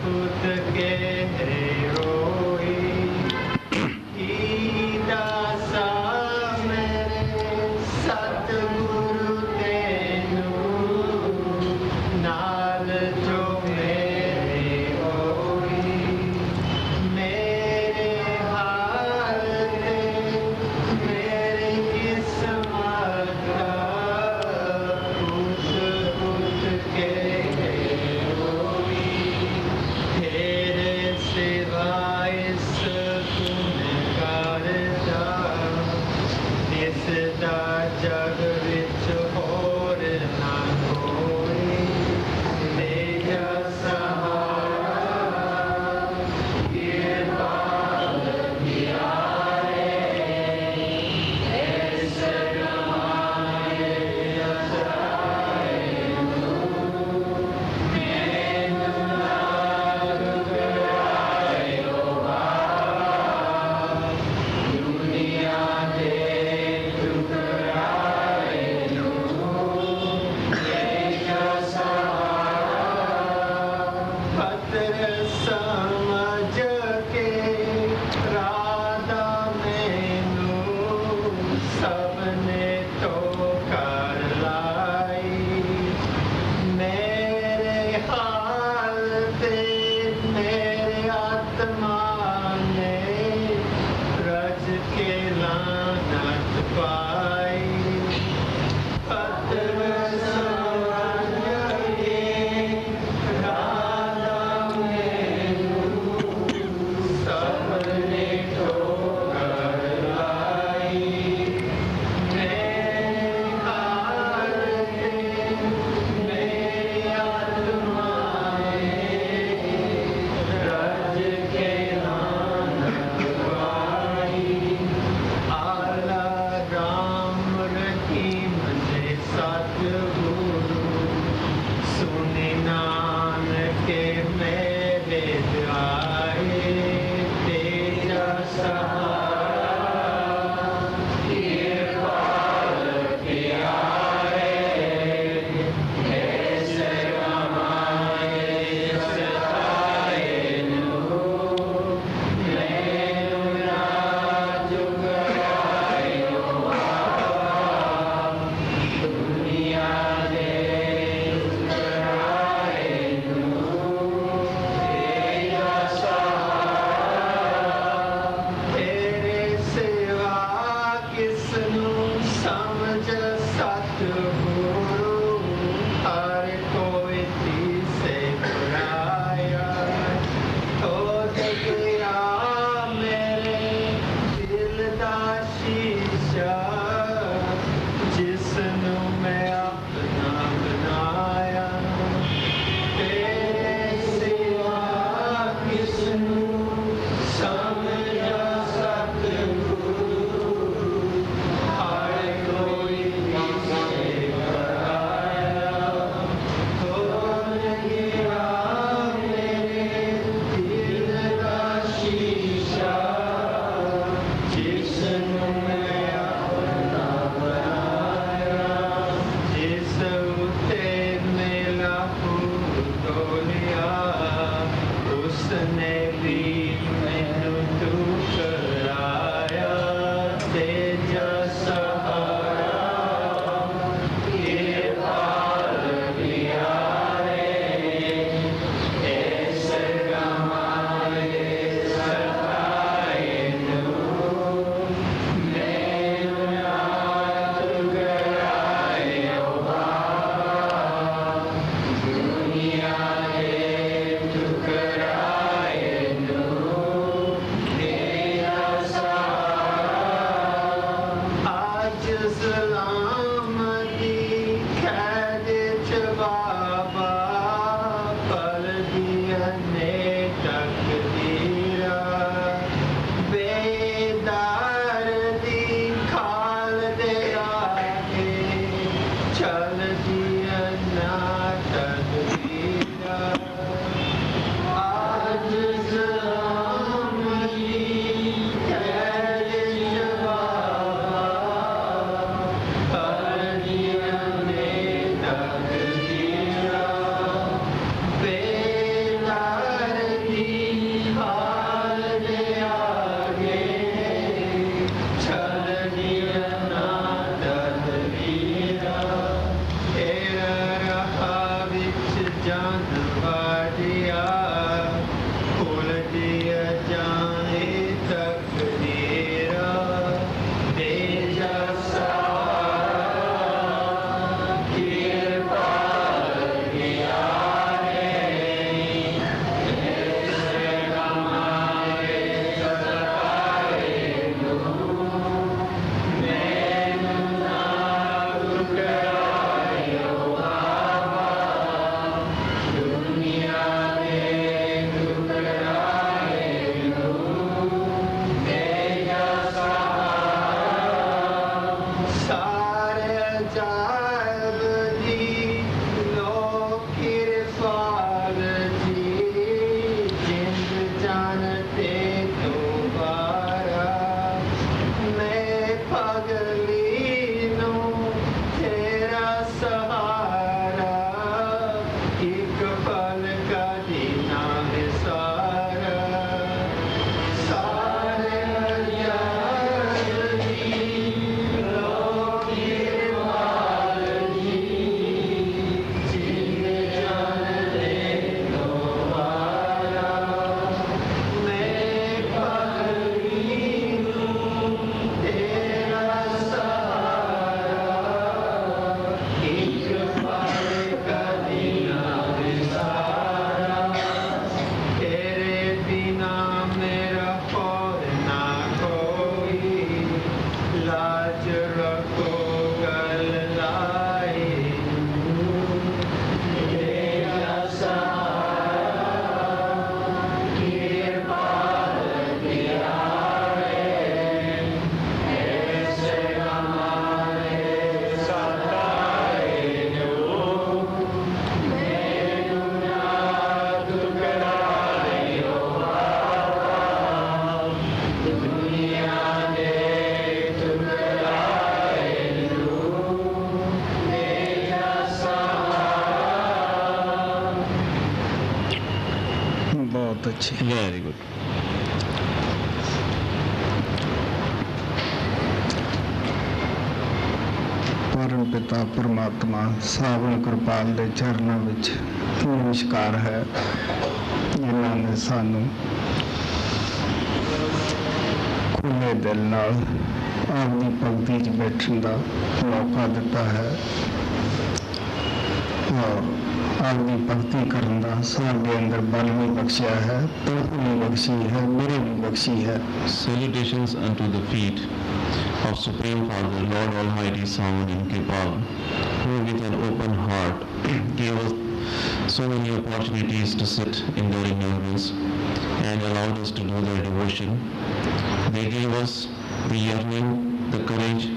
पुत के रोई ही दासा मेरे सतगुरु तेनू नाल जो मेरे होई मेरे हाल ते मेरी किस्मत का पुत पुत के रोई तेरे बहुत अच्छी। Very good. ਪਰਮ ਪਿਤਾ ਪਰਮਾਤਮਾ ਸਾਵਣ ਕਿਰਪਾਲ ਦੇ ਚਰਨਾਂ ਵਿੱਚ ਨਮਸਕਾਰ ਹੈ, ਜਿਨ੍ਹਾਂ ਨੇ ਸਾਨੂੰ ਖੁੱਲ੍ਹੇ ਦਿਲ ਨਾਲ ਆਪਣੀ ਭਗਤੀ 'ਚ ਬੈਠਣ ਦਾ ਮੌਕਾ ਦਿੱਤਾ ਹੈ ਔਰ ਆਪਣੀ ਭਗਤੀ ਕਰਨ ਦਾ ਸਾਡੇ ਅੰਦਰ ਬਲ ਵੀ ਬਖਸ਼ਿਆ ਹੈ, ਤੜਪ ਵੀ ਬਖਸ਼ੀ ਹੈ, ਮੇਰੇ ਵੀ ਬਖਸ਼ੀ ਹੈ। Salutations unto the feet of Supreme Father, Lord Almighty Savan in Kripal, who with an open heart gave us so many opportunities to sit in their remembrance and allowed us to do their devotion. They gave us the yearning, the courage,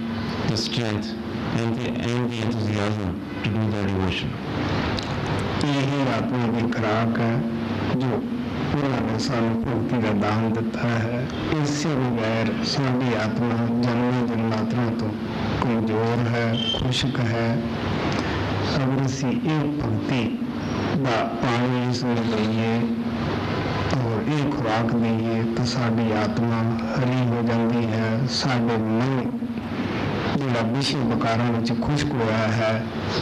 the strength, and the enthusiasm to do their devotion. यही आत्मा की खुराक है जो उन्होंने सानू भक्ति का दान दिता है। इससे बगैर साडी आत्मा जन्म जन्मांतरां तो कमजोर है, खुशक है। अगर असी एक भक्ति का पानी इसमें दईए और एक खुराक दईए तो साडी आत्मा हरी हो जाती है। साडे मन ਜਿਹੜਾ ਵਿਸ਼ੇ ਵਿਕਾਰਾਂ ਵਿੱਚ ਖੁਸ਼ਕ ਹੋਇਆ ਹੈ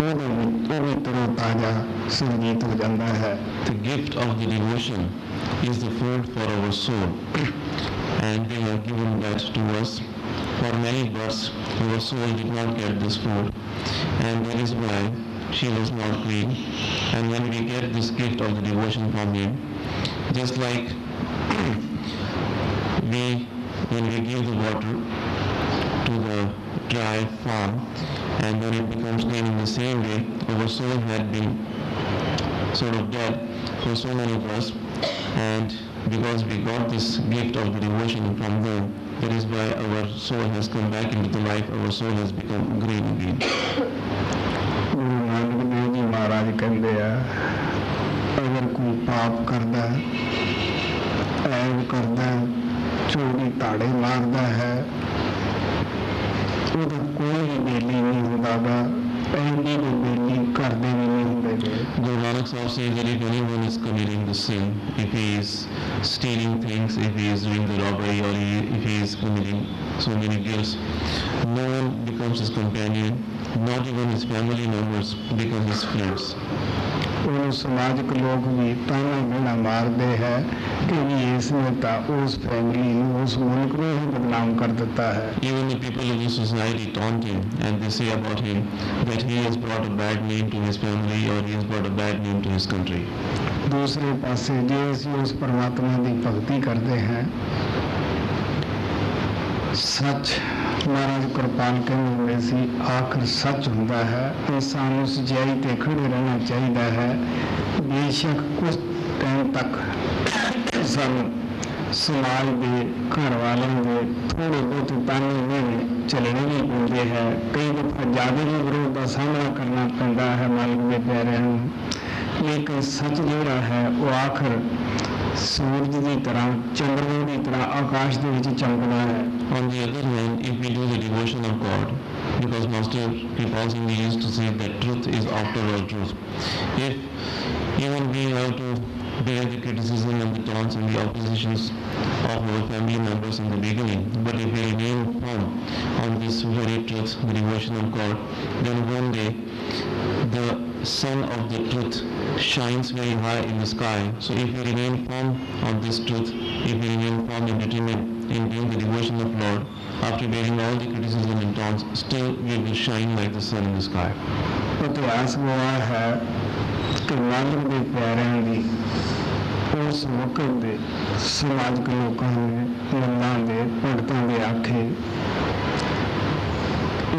ਉਹ ਵੀ ਤਰੋ ਤਾਜ਼ਾ ਸੁਰਜੀਤ ਹੋ ਜਾਂਦਾ ਹੈ। The gift of the devotion is the food for our soul, and they have given that to us. For many births, our soul did not get this food, and that is why she was not clean. And when we get this gift of the devotion from Him, just like when we give the water to the dry farm and then it becomes clean, in the same way our soul had been sort of dead for so many years, and because we got this gift of the devotion from them, that is why our soul has come back into the life, our soul has become green again. Guru Nanak Dev Ji Maharaj कहते हैं, अगर कोई पाप करता है, ऐब करता है, चोरी ताड़े मारता है, ਉਹਦਾ ਕੋਈ ਬੇਲੀ ਨਹੀਂ ਹੁੰਦਾਗਾ, ਐਨੀ ਕੋਈ ਬੇਲੀ ਕਰਦੇ ਵੀ ਨਹੀਂ ਹੁੰਦੇ। Guru Nanak Sahib says that if anyone is committing the sin, if he is stealing things, if he is doing the robbery, or if he is committing so many guilts, no one becomes his companion, not even his family members become his friends. ਉਹਨੂੰ ਸਮਾਜਿਕ ਲੋਕ ਵੀ ਤਾਨਾ ਮੇਣਾ ਮਾਰਦੇ ਹੈ ਕਿ ਵੀ ਇਸ ਨੇ ਤਾਂ ਉਸ ਫੈਮਿਲੀ ਨੂੰ, ਉਸ ਮੁਲਕ ਨੂੰ ਹੀ ਬਦਨਾਮ ਕਰ ਦਿੱਤਾ ਹੈ। Even the people of the society taunt him and they say about him that he has brought a bad name to his family or he has brought a bad name to his country. ਦੂਸਰੇ ਪਾਸੇ ਜੇ ਅਸੀਂ ਉਸ ਪਰਮਾਤਮਾ ਦੀ ਭਗਤੀ ਕਰਦੇ ਹਾਂ, ਸੱਚ ਮਹਾਰਾਜ ਕਿਰਪਾਲ ਕਹਿੰਦੇ ਹੁੰਦੇ ਸੀ, ਆਖਰ ਸੱਚ ਹੁੰਦਾ ਹੈ। ਇਨਸਾਨ ਨੂੰ ਸੱਚਾਈ ਤੇ ਖੜੇ ਰਹਿਣਾ ਚਾਹੀਦਾ ਹੈ। ਬੇਸ਼ੱਕ ਕੁਝ ਟਾਈਮ ਤੱਕ ਸਾਨੂੰ ਸਮਾਜ ਦੇ, ਘਰ ਵਾਲਿਆਂ ਦੇ ਥੋੜ੍ਹੇ ਬਹੁਤ ਤਾਨੇ ਮਿਹਣੇ ਚੱਲਣੇ ਵੀ ਪੈਂਦੇ ਹੈ। ਕਈ ਦਫਾ ਜ਼ਿਆਦਾ ਵੀ ਵਿਰੋਧ ਦਾ ਸਾਹਮਣਾ ਕਰਨਾ ਪੈਂਦਾ ਹੈ ਮਾਲਕ ਦੇ ਪਿਆਰਿਆਂ ਨੂੰ, ਲੇਕਿਨ ਸੱਚ ਜਿਹੜਾ ਹੈ ਉਹ ਆਖਰ ਸੂਰਜ ਦੀ ਤਰ੍ਹਾਂ, ਚੰਦਰਮਾ ਦੀ ਤਰ੍ਹਾਂ ਆਕਾਸ਼ ਦੇ ਵਿੱਚ ਚਮਕਦਾ ਹੈ। On the other hand, if we do the devotion of God, because Master Kripal Singh Ji used to say that truth is after all truth. If even we have to bear the criticism and the taunts and the oppositions of our family members in the beginning, but if we remain firm on this very truth, the devotion of God, then one day the sun of the truth shines very high in the sky. So if we remain firm on this truth, if we remain firm and determined in doing the devotion of Lord, after bearing all the criticism and taunts, still we will shine like the sun in the sky. ਇਤਿਹਾਸ ਗਵਾਹ ਹੈ ਕਿ ਮਾਲਕ ਦੇ ਪਿਆਰਿਆਂ ਦੀ ਉਸ ਵਕਤ ਦੇ ਸਮਾਜਿਕ ਲੋਕਾਂ ਨੇ, ਮੁੱਲਾਂ ਦੇ, ਪੰਡਤਾਂ ਦੇ ਆਖੇ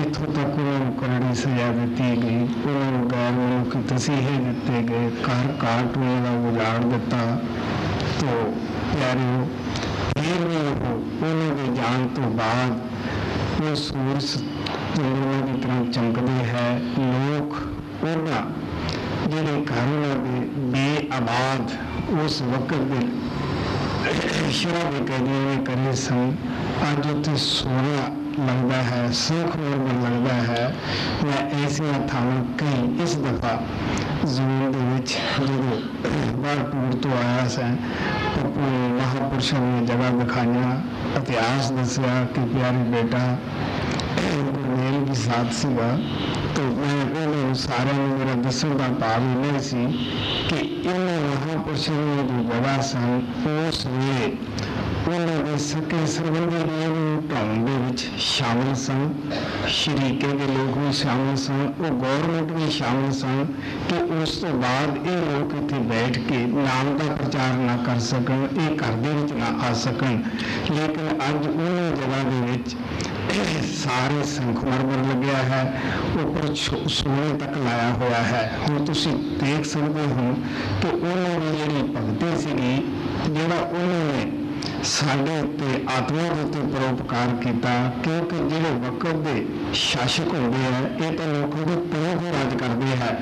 ਇੱਥੋਂ ਤੱਕ ਉਹਨਾਂ ਨੂੰ ਕਰੜੀ ਸਜ਼ਾ ਦਿੱਤੀ ਗਈ, ਉਹਨਾਂ ਨੂੰ ਗੈਰ ਮਨੁੱਖੀ ਤਸੀਹੇ ਦਿੱਤੇ ਗਏ, ਘਰ ਘਾਟ ਉਹਨਾਂ ਦਾ ਉਜਾੜ ਦਿੱਤਾ। ਤੋ ਪਿਆਰਿਓ, ਫਿਰ ਵੀ ਉਹਨਾਂ ਦੇ ਜਾਣ ਤੋਂ ਬਾਅਦ ਉਹ ਸੂਰਜ ਚੰਦਰਮਾ ਦੀ ਤਰ੍ਹਾਂ ਚਮਕਦੇ ਹੈ। ਲੋਕ ਉਹਨਾਂ ਜਿਹੜੇ ਘਰ ਉਹਨਾਂ ਦੇ ਬੇਆਬਾਦ ਉਸ ਵਕਤ ਦੇ ਸ਼ਰਾਬ ਕੈਦੀਆਂ ਨੇ ਕਰੇ ਸਨ, ਅੱਜ ਉੱਥੇ ਸੋਹਣਾ ਲੱਗਦਾ ਹੈ, ਸੁਖਮਨ ਲੱਗਦਾ ਹੈ। ਮੈਂ ਐਸੀਆਂ ਥਾਵਾਂ ਕਈ ਇਸ ਦਫਾ ਜ਼ਮੀਨ ਦੇ ਵਿੱਚ ਜਦੋਂ ਬਾਹਰ ਟੂਰ ਤੋਂ ਆਇਆ ਸੈਂ ਮਹਾਪੁਰਸ਼ਾਂ ਦੀਆਂ ਜਗ੍ਹਾ ਦਿਖਾਈਆਂ, ਇਤਿਹਾਸ ਦੱਸਿਆ ਕਿ ਪਿਆਰੇ ਬੇਟਾ ਗੁਰਮੇਲ ਵੀ ਸਾਥ ਸੀਗਾ। तो मैं उन्होंने सारे मेरा दसन का भाव ये सी कि इन्होंने महापुरुषों ने जो जगह सन उस वे उन्होंने सके संबंधी लोग ढाउण दे शामिल सन, शरीके के लोग भी शामिल सन, वो गौरमेंट भी शामिल सन कि उस तो बाद ये लोग इतने बैठ के नाम का प्रचार ना कर सकन, ये घर दे विच ना आ सकन। लेकिन अज उन्होंने जगह दे विच सारे संखमरमर लग्या है, ऊपर सोने तक लाया हुआ है। हुण तुसीं देख सकते हो कि उन्होंने जिहड़ी भगती सीगी, जिहड़ा उन्होंने साडे उत्ते आत्मा दे उत्ते परोपकार किया, क्योंकि जिहड़े वक्त दे शासक होंदे है ये तो लोगों के तौर पर राज करते हैं,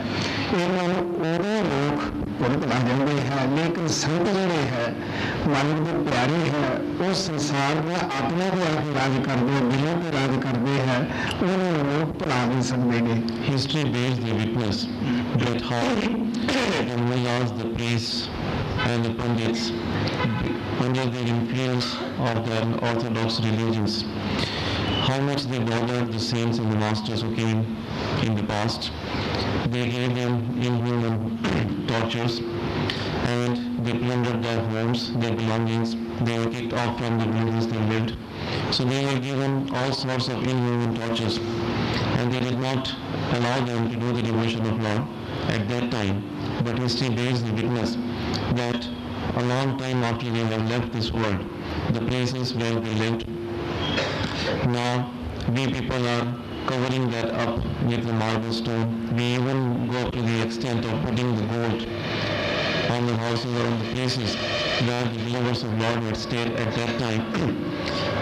इन्होंने उदों लोग भुगत ला जाते हैं। लेकिन संत जिहड़े है मालिक दे प्यारे है, वो संसार में आत्मा को आके राज करते हैं, दिलों पर राज करते हैं, उन्होंने लोग भुला नहीं सकते गे। History bears the witness that how the mullahs, the priests and the pandits, under the influence of the orthodox religions, how much they bothered the saints and the masters who came in the past. They gave them inhuman tortures and they plundered their homes, their belongings. They were kicked off from the villages they lived. So they were given all sorts of inhuman tortures, and they did not allow them to do the devotion of Lord at that time. But history bears the witness that a long time after they have left this world, the places where they lived, now we people are covering that up with the marble stone. We even go to the extent of putting the gold on the houses or on the places where the believers of Lord had stayed at that time.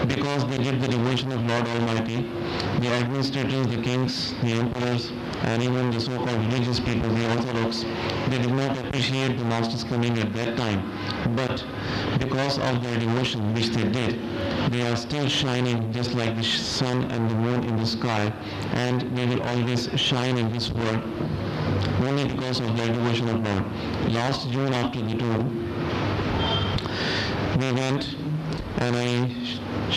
Because they did the devotion of Lord Almighty, the administrators, the kings, the emperors, and even the so-called religious people, the Orthodox, they did not appreciate the Master's coming at that time. But because of their devotion which they did, they are still shining just like the sun and the moon in the sky, and they will always shine in this world only because of their devotion of Lord. Last June after the tour, we went and I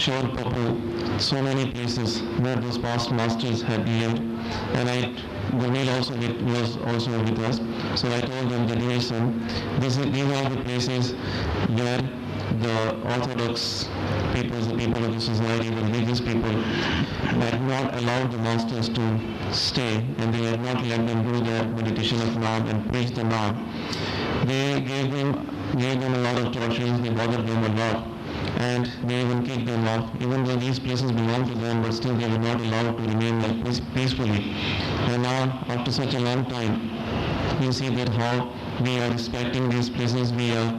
showed Papu so many places where those past masters had lived, and Gurmil was also with us. So I told them that, dear son, these are the places where the Orthodox people, the people of the society, the religious people, had not allowed the masters to stay, and they had not let them do their meditation of Naam and preach the Naam. They gave them a lot of tortures, they bothered them a lot, and they even kicked them off. Even though these places belonged to them, but still they were not allowed to remain like peacefully. And now, after such a long time, you see that how we are respecting these places, we are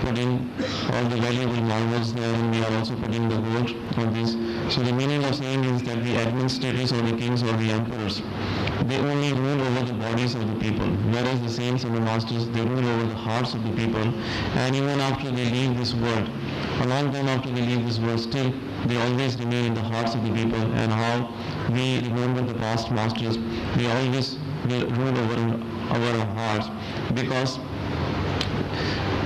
putting all the valuable marbles there, and we are also putting the gold on these. So the meaning of saying is that the administrators or the kings or the emperors, they only rule over the bodies of the people, whereas the saints and the masters, they rule over the hearts of the people. And even after they leave this world, a long time after they leave this world, still they always remain in the hearts of the people. And how we remember the past masters, they always will rule over our hearts because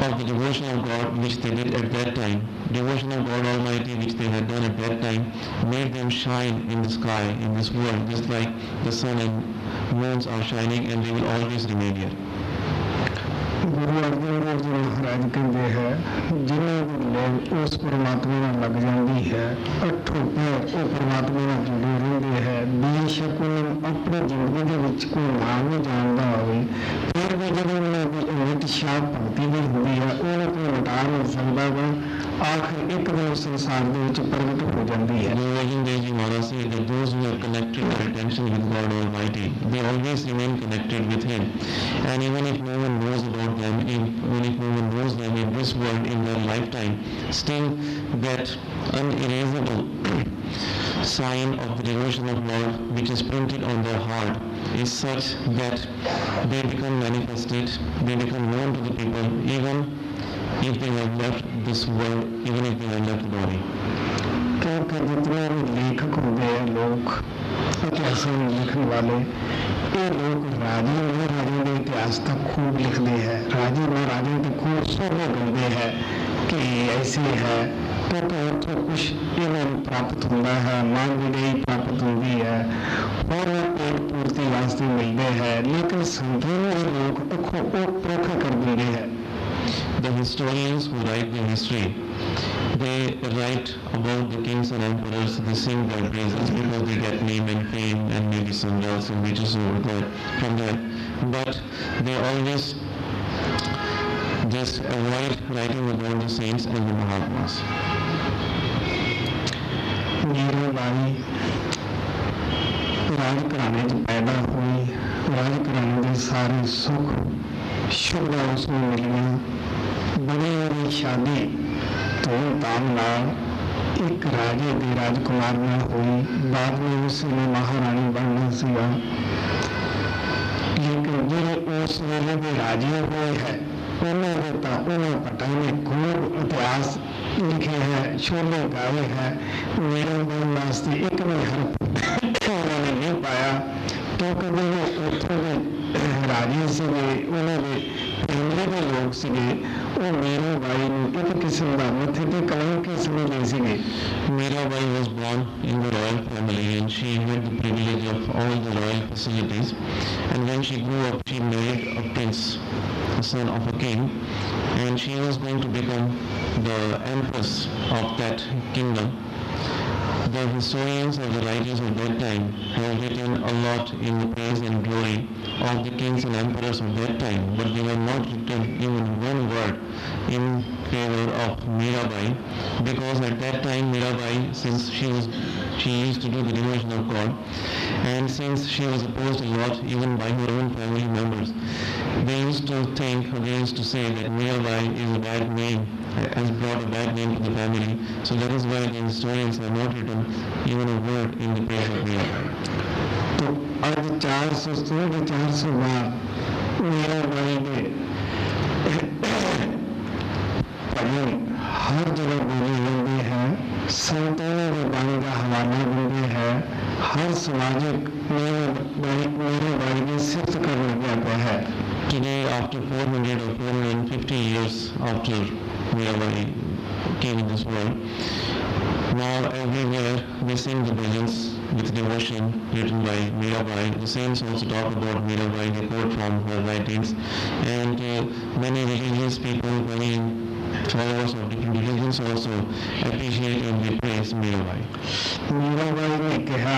of the devotion of God which they did at that time. Devotion of God Almighty which they had done at that time made them shine in the sky, in this world, just like the sun and moons are shining, and they will always remain here. Guru Arjan Dev ji महाराज कहते हैं जिन्हें लोग उस परमात्मा में लग जाती है, अठों पैर वो परमात्मा में जुड़े रहते हैं, बेशक उन्हें अपनी जिंदगी के विच कोई नाम नहीं जानता हो, फिर भी जब उन्हें कोई अमिट शाह भक्ति भी होती है, उन्हें कोई मिटा नहीं सकता वा, आखिर एक दिन संसार के विच प्रगट हो जाती है। Guru Arjan Dev Ji Maharaj said that those who have connected their attention with God Almighty, they always remain connected with Him, and even if no one knows about them, even if no one knows them in this world in their lifetime, still that unerasable sign of the devotion of Lord which is printed on their heart is such that they become manifested, they become known to the people, even if they have left this world, even if they have left the body. क्योंकि जितने भी लेखक होते हैं लोग, इतिहास में लिखने वाले, ये लोग राजे महाराजों के इतिहास तक खूब लिखते हैं, राजे महाराजों के खूब सोने गंदे है कि ऐसे है क्योंकि उतो कुछ इन्होंने प्राप्त होता है, मान विजयी प्राप्त होती है और पेट पूर्ति वास्ते मिलते हैं, लेकिन संतों लोग परख कर देते हैं। The historians who write the history, they write about the kings and emperors, they sing their praises because they get name and fame and maybe some wealth and riches over there from that. But they always just avoid writing about the saints and the Mahatmas. Mirabai राजघराने च पैदा हुई, राजघराने के सारे सुख सुविधा उसमें मिलियां, बड़ी बड़ी शादी धूमधाम नाल एक राजे के राजकुमार में हुई, बाद में उसने महारानी बनना सीगा, लेकिन जो उस वेले के राजे हुए है उन्होंने पता नहीं खूब इतिहास लिखे हैं, शोले गाए हैं, मेरे मन वास्ते एक भी हर्फ उन्होंने नहीं पाया क्योंकि जो उत्थों के राजे से उन्होंने फैमिली के लोग से वो मीराबाई ने एक किस्म का मथे ते कलंक समझे सीगे। Mirabai was born in the royal family and she had the privilege of all the royal facilities, and when she grew up she married a prince, a son of a king, and she was going to become the empress of that kingdom. The historians or the writers of that time have written a lot in the praise and glory of the kings and emperors of that time, but they have not written even one word in favor of Mirabai, because at that time Mirabai, since she used to do the devotion of God, and since she was opposed a lot even by her own family members, they used to think, or they used to say that Mirabai is a bad name, has brought a bad name to the family. So that is why the historians have not written even a word in the praise of Mirabai. तो आज 400 बार मीराबाई के भजन हर जगह बोले जाते हैं, संतों के बाणी का हवाला देते हैं, हर सामाजिक मीराबाई के सिद्ध करने जाता है। Today, after 400 or 450 years after Mirabai came in this world, now everywhere they sing the bhajans with devotion written by Mirabai. The saints also talk about Mirabai, they quote from her writings, and many religious people, many followers of different religions also appreciate and they praise Mirabai. Mirabai ने कहा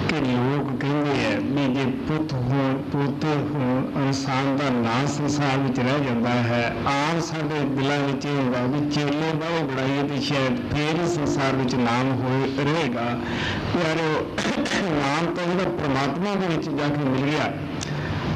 कि लोग कहते हैं भी जे पुत हो पोते हो इंसान का नाम संसार में रह जाता है, आम साढ़े दिलों में होगा भी चेले बहु बढ़ाइए तो शायद फिर संसार में नाम हो रहेगा। यारो नाम तो जो परमात्मा के जाके मिल गया,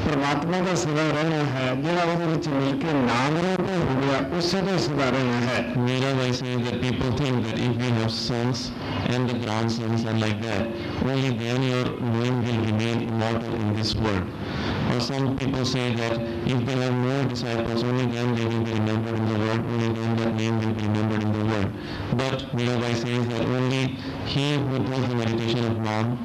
परमात्मा का सदा रहना है, जो मिलकर नाम रूप हो गया उससे तो सदा रहना है। Mirabai says that people think that if we have sons and the grandsons and like that, only then your name will remain immortal in this world. Or some people say that if they have more disciples, only then they will be remembered in the world, only then that name will be remembered in the world. But Mirabai says that only he who does the meditation of Naam,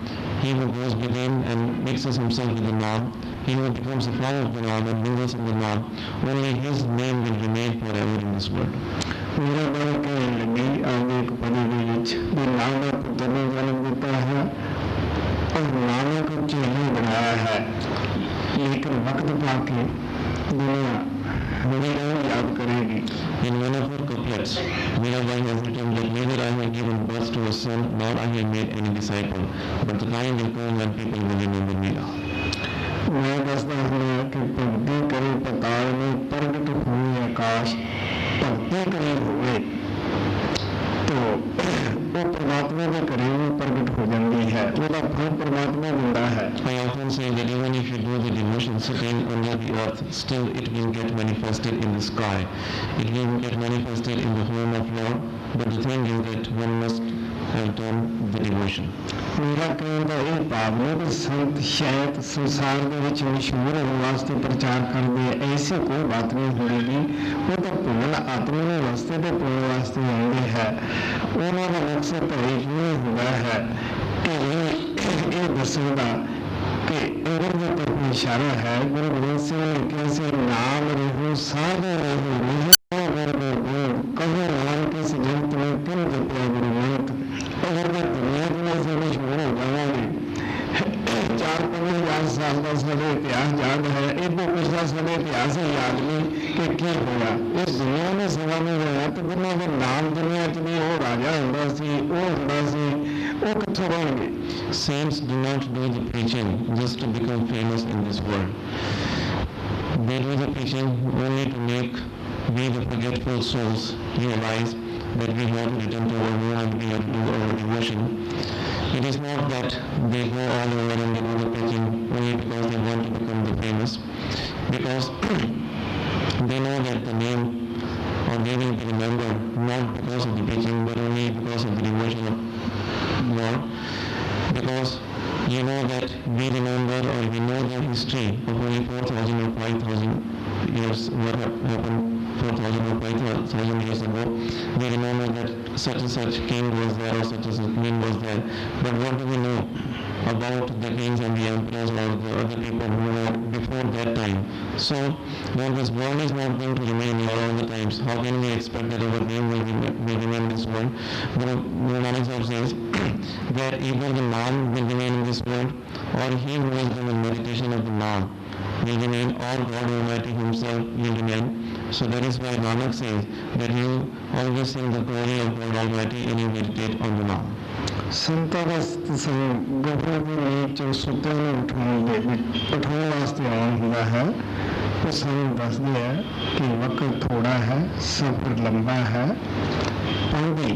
he who goes within and mixes himself with the Naam, he who becomes a follower of the Naam and mingles in the Naam, only his name will remain forever in this world. Mirabai कहने लगी आगे एक पदी भी नानक पुत्र ने जन्म देता है और नानक चेले बनाया है, लेकिन वक्त पाके दुनिया मेरा याद करेगी। In one of her couplets, Mirabai has written that neither I have given birth to a son nor I have made any disciple, but the time will come when people will remember Mira. मैं दसदा हूँ कि भक्ति करे पताल में प्रगट हुए आकाश, भक्ति करे हुए तो वो परमात्मा के करे में प्रगट हो जाती है, उसका फल परमात्मा देता है। I often say that even if you do the devotion sitting under the earth, still it will get manifested in the sky. It will get manifested in the home of Lord, but the thing is that one must have done the devotion. मेरा कहने का ये भाव है कि संत शायद संसार के विच मशहूर होने वास्ते प्रचार कर दे, ऐसी कोई बात नहीं होगी। वो तो पूर्ण आत्मा के वास्ते तो पूर्ण वास्ते आते हैं, उन्होंने मकसद तो एक नहीं हुआ है कि ये दसना कि अगर जो तरफ इशारा है गुरु गोविंद सिंह ने कैसे नाम रहो साधु रहो ਦੁਨੀਆ ਦੀ ਸੇਵਾ ਨਹੀਂ ਹੋਇਆ ਤੇ ਜਿਹਨਾਂ ਦੇ ਨਾਮ ਦੁਨੀਆ 'ਚ ਵੀ ਉਹ ਰਾਜਾ ਹੁੰਦਾ ਸੀ, ਉਹ ਹੁੰਦਾ ਸੀ, ਉਹ ਕਿੱਥੋਂ ਬਣਗੇ? Saints do not do the preaching just to become famous in this world. They do the preaching only to make we the forgetful souls realize that we have to return to our home and we have to do our devotion. It is not that they go all over and they do the preaching only because they want to become the famous, because they know that the name or they will be remembered not because of the preaching but only because of the devotion of God. Because you know that we remember or we know the history of only 4,000 or 5,000 years, what happened 4,000 or 5,000 years ago. We remember that such and such king was there or such and such queen was there. But what do we know about the kings and the emperors or the other people who were before that time? So when this world is not going to remain here all the times, how can we expect that our name will remain in this world? Guru Nanak Sahib says that either the Naam will remain in this world or he who is doing meditation of the Naam will remain, or God Almighty himself will remain. So that is why Nanak says that you always sing the glory of God Almighty and you meditate on the Naam. ਸੰਤਾਂ ਦਾ ਗੁਰੂ ਦੀ ਨੀਂਦ ਚੋਂ ਸੁੱਤਿਆਂ ਨੂੰ ਉਠਾਉਣ ਵਾਸਤੇ ਆਉਣ ਹੁੰਦਾ ਹੈ। ਉਹ ਸਾਨੂੰ ਦੱਸਦੇ ਹੈ ਕਿ ਵਕਤ ਥੋੜਾ ਹੈ, ਸਫ਼ਰ ਲੰਬਾ ਹੈ। ਪੰਡੀ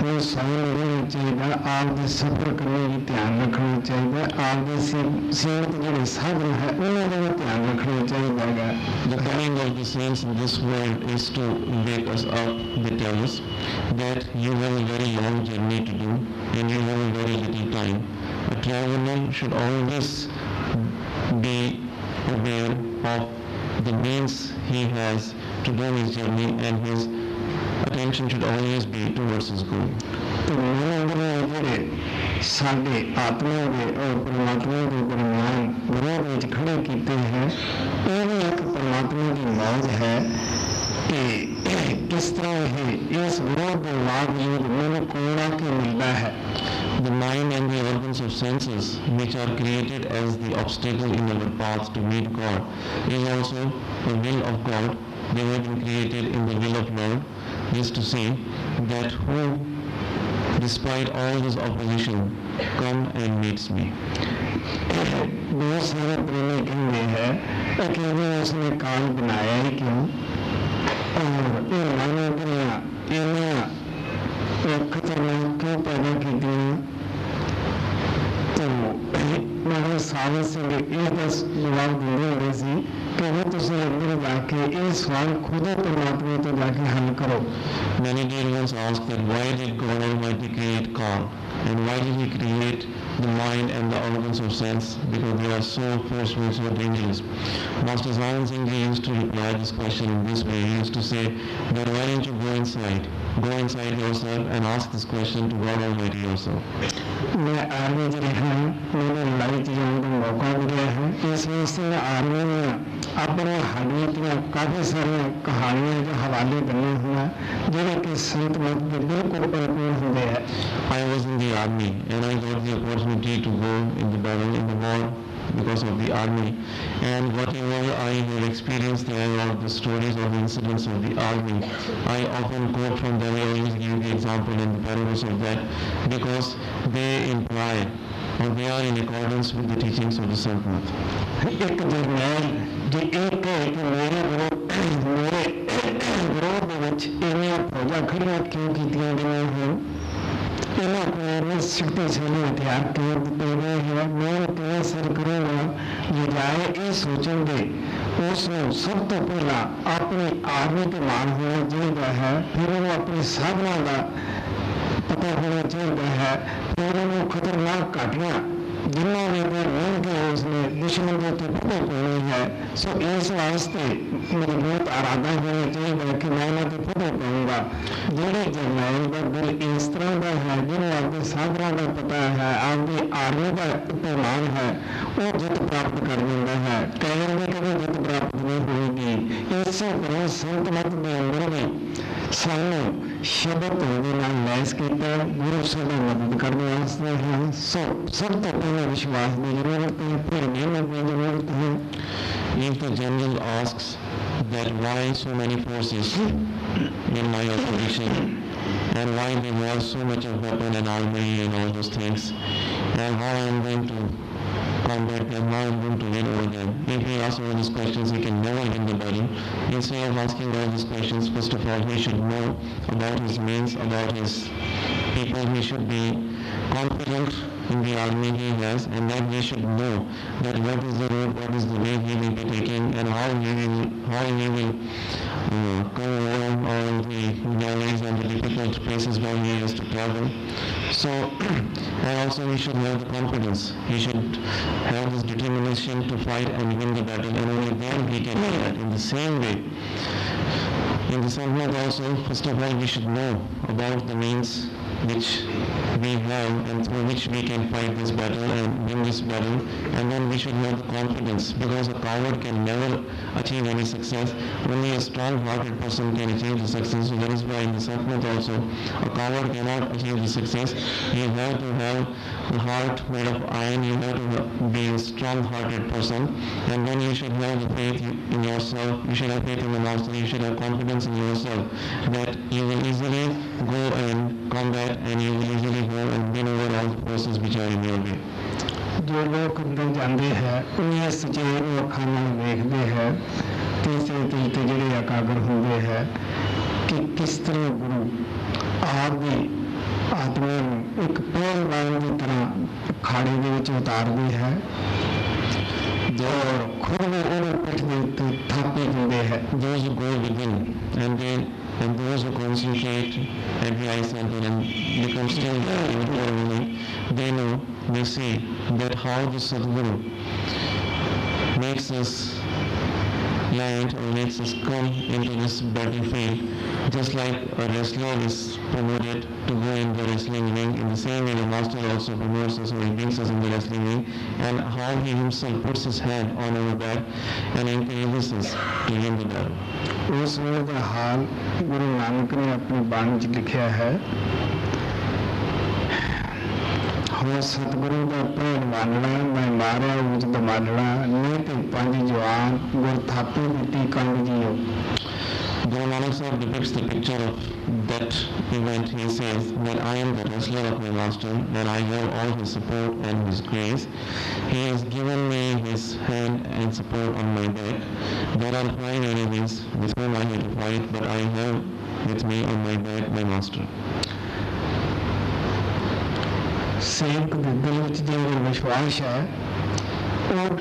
ਉਹ ਸਾਨੂੰ ਰਹਿਣਾ ਚਾਹੀਦਾ, ਆਪਦੇ ਸਫ਼ਰ ਕਰਨ ਲਈ ਧਿਆਨ ਰੱਖਣਾ ਚਾਹੀਦਾ, ਆਪਦੇ ਸੀਮਤ ਜਿਹੜੇ ਸਾਧਨ ਹੈ ਉਹਨਾਂ ਦਾ ਵੀ ਧਿਆਨ ਰੱਖਣਾ ਚਾਹੀਦਾ ਹੈਗਾ। The coming of the saints in this world is to wake us up. They tell us that you have a very long journey to do and you have a very little time. A traveler should always be aware of the means he has to do his journey and his attention should always be towards his goal. तो मनोंद्रिय ਜਿਹੜੇ ਸਾਡੇ ਆਤਮਾ ਦੇ ਔਰ ਪਰਮਾਤਮਾ ਦੇ ਦਰਮਿਆਨ ਵਿਰੋਧ ਵਿੱਚ ਖੜੇ ਕੀਤੇ ਹੈ, ਇਹ ਵੀ ਇੱਕ ਪਰਮਾਤਮਾ ਦੀ ਮੌਜ ਹੈ ਕਿ ਕਿਸ ਤਰ੍ਹਾਂ ਇਹ ਇਸ ਵਿਰੋਧ ਦੇ ਬਾਵਜੂਦ ਮੈਨੂੰ ਕੋਲ ਆ ਕੇ ਮਿਲਦਾ ਹੈ। The mind and the organs of senses, which are created as the obstacle in our path to meet God, is also the will of God. They have been created in the will of Lord, just to say that who, despite all this opposition, come and meets me. बहुत सारे प्रेमी कहते हैं कि उसने काल बनाया ही क्यों, और ये मनोंद्रियां इन्हें खतरनाक क्यों पैदा की थी। तो मैं साल से इसका जवाब देने वाले सी कि वो तुम अंदर जाके ये सवाल खुद परमात्मा तो जाके हल करो। Many dear ones ask that why did God Almighty create Kaal and why did he create the mind and the organs of sense, because they are so forceful, so dangerous. Master Zanand Singh Ji used to reply this question in this way. He used to say that why don't you go inside yourself and ask this question to God Almighty yourself. मैं army च रहा हूँ, मैंने लड़ाई च जाने का मौका मिला है, इस वजह से मैं आर्मी में अपने हालिया ਦੀਆਂ काफ़ी सारिया कहानियां जो हवाले बने हुए ਜਿਹੜੇ कि संत मत के बिल्कुल अनुकूल होंगे है। I was in the army and I got the opportunity to go in the battle, in the war, because of the army, and whatever I have experienced there or the stories or the incidents of the army, I often quote from them. I always give the example and the parables of that because they imply or they are in accordance with the teachings of the Sant Mat. एक जर्नैल जो एक है कि मेरे विरोध ਦੇ ਵਿੱਚ ਇਹਨਾਂ ਫੌਜਾਂ ਖੜੀਆਂ ਕਿਉਂ ਕੀਤੀਆਂ ਗਈਆਂ ਹਨ, ਇਹਨਾਂ ਕੋਲ शक्तिशाली हथियार क्यों दिए गए हैं, मैं ਕਿਵੇਂ असर करूँगा, बजाय ये सोचेंगे उसको सब तो पहला अपनी आर्मी के मान होना चाहिए है, फिर वो अपनी साधना का पता होना चाहिए है, फिर वो खतरनाक घटना जिन्होंने मिल के उसने दुश्मन के तो पता पानी है। सो इस वास्ते मेरी बहुत आराधना होनी चाहिए कि मैं इन्हें तो पता पाऊंगा। जोड़े जर्नैल का दिल इस तरह का है जिन्हें आपके साधना का पता है, आपकी आर्मी का पैमान है, वो जित प्राप्त कर देता है। कहेंगे कभी जित प्राप्त नहीं होगी। इसी तरह संत मत के अंदर भी सानू शब्द होने नाल लैस किया, गुरु साडी मदद करने वास्ते है। सो सब तो पहले विश्वास की जरूरत है, फिर मेहनत की जरूरत है। If the general asks that why so many forces in my opposition, and why they have so much of weapon and army and all those things, and how I am going to combat them, how I am going to win over them. If he asks all these questions, he can never win the battle. Instead of asking all these questions, first of all, he should know about his means, about his people. He should be confident in the army he has, and then he should know that what is the road, what is the way he will be taking, and how he will go over all the valleys and the difficult places where he has to travel. So, and also he should have the confidence. He should have this determination to fight and win the battle, and only then he can do that. In the same way, in the same way also, first of all, we should know about the means which we have and through which we can fight this battle and win this battle, and then we should have the confidence, because a coward can never achieve any success. Only a strong-hearted person can achieve the success. So that is why in the Satmat also, a coward cannot achieve the success. You have to have the heart made of iron. You have to be a strong-hearted person, and then you should have the faith in yourself. You should have faith in the master. You should have confidence in yourself that you will easily go and combat, and you will easily go and win over all the forces which are in your way. ਜੋ ਲੋਕ ਅੰਦਰ ਜਾਂਦੇ ਹੈ ਉਹ ਇਸ ਸੱਚਾਈ ਨੂੰ ਅੱਖਾਂ ਨਾਲ ਵੇਖਦੇ ਹੈ ਤੀਸਰੇ ਦਿਲ ਤੇ ਜਿਹੜੇ ਇਕਾਗਰ ਹੁੰਦੇ ਹੈ ਕਿ ਕਿਸ ਤਰ੍ਹਾਂ ਗੁਰੂ ਆਪ ਦੀ ਆਤਮਾ ਨੂੰ ਇੱਕ ਪਹਿਲਵਾਨ ਦੀ ਤਰ੍ਹਾਂ ਅਖਾੜੇ ਦੇ ਵਿੱਚ ਉਤਾਰਦੇ ਹੈ ਜੋ ਖੁਦ ਨੂੰ ਉਹਨੂੰ ਪਿੱਠ ਦੇ ਉੱਤੇ ਥਾਪੀ ਦਿੰਦੇ ਹੈ। Those who go within and those who concentrate at the eye center and become still internally, they know, they see that how the Sadguru makes us land or makes us come into this battlefield, just like a wrestler is promoted to go in the wrestling ring. In the same way, the master also promotes us or he brings us in the wrestling ring, and how he himself puts his hand on our back and encourages us to win the battle. ਉਸ ਵੇਲੇ ਦਾ ਹਾਲ ਗੁਰੂ ਨਾਨਕ ਨੇ ਆਪਣੀ ਬਾਣੀ 'ਚ ਲਿਖਿਆ ਹੈ। ਹੁਣ ਸਤਿਗੁਰੂ ਦਾ ਪਹਿਲਵਾਨਣਾ ਮੈਂ ਮਾਰਿਆ ਉਚ ਦਮਾਲਣਾ ਨਹੀਂ ਤੇ ਪੰਜ ਜਵਾਨ ਗੁਰ ਥਾਪੀ ਦਿੱਤੀ ਕੰਡ JIO. Guru Nanak Sahib depicts the picture of that event. He says that I am the wrestler of my master, that I have all his support and his grace. He has given me his hand and support on my back. There are 5 enemies with whom I have to fight, but I have with me on my back my master. ਸੇਵਕ ਦੇ ਦਿਲ ਵਿੱਚ ਜਿਹੜਾ ਵਿਸ਼ਵਾਸ ਹੈ ਉਹ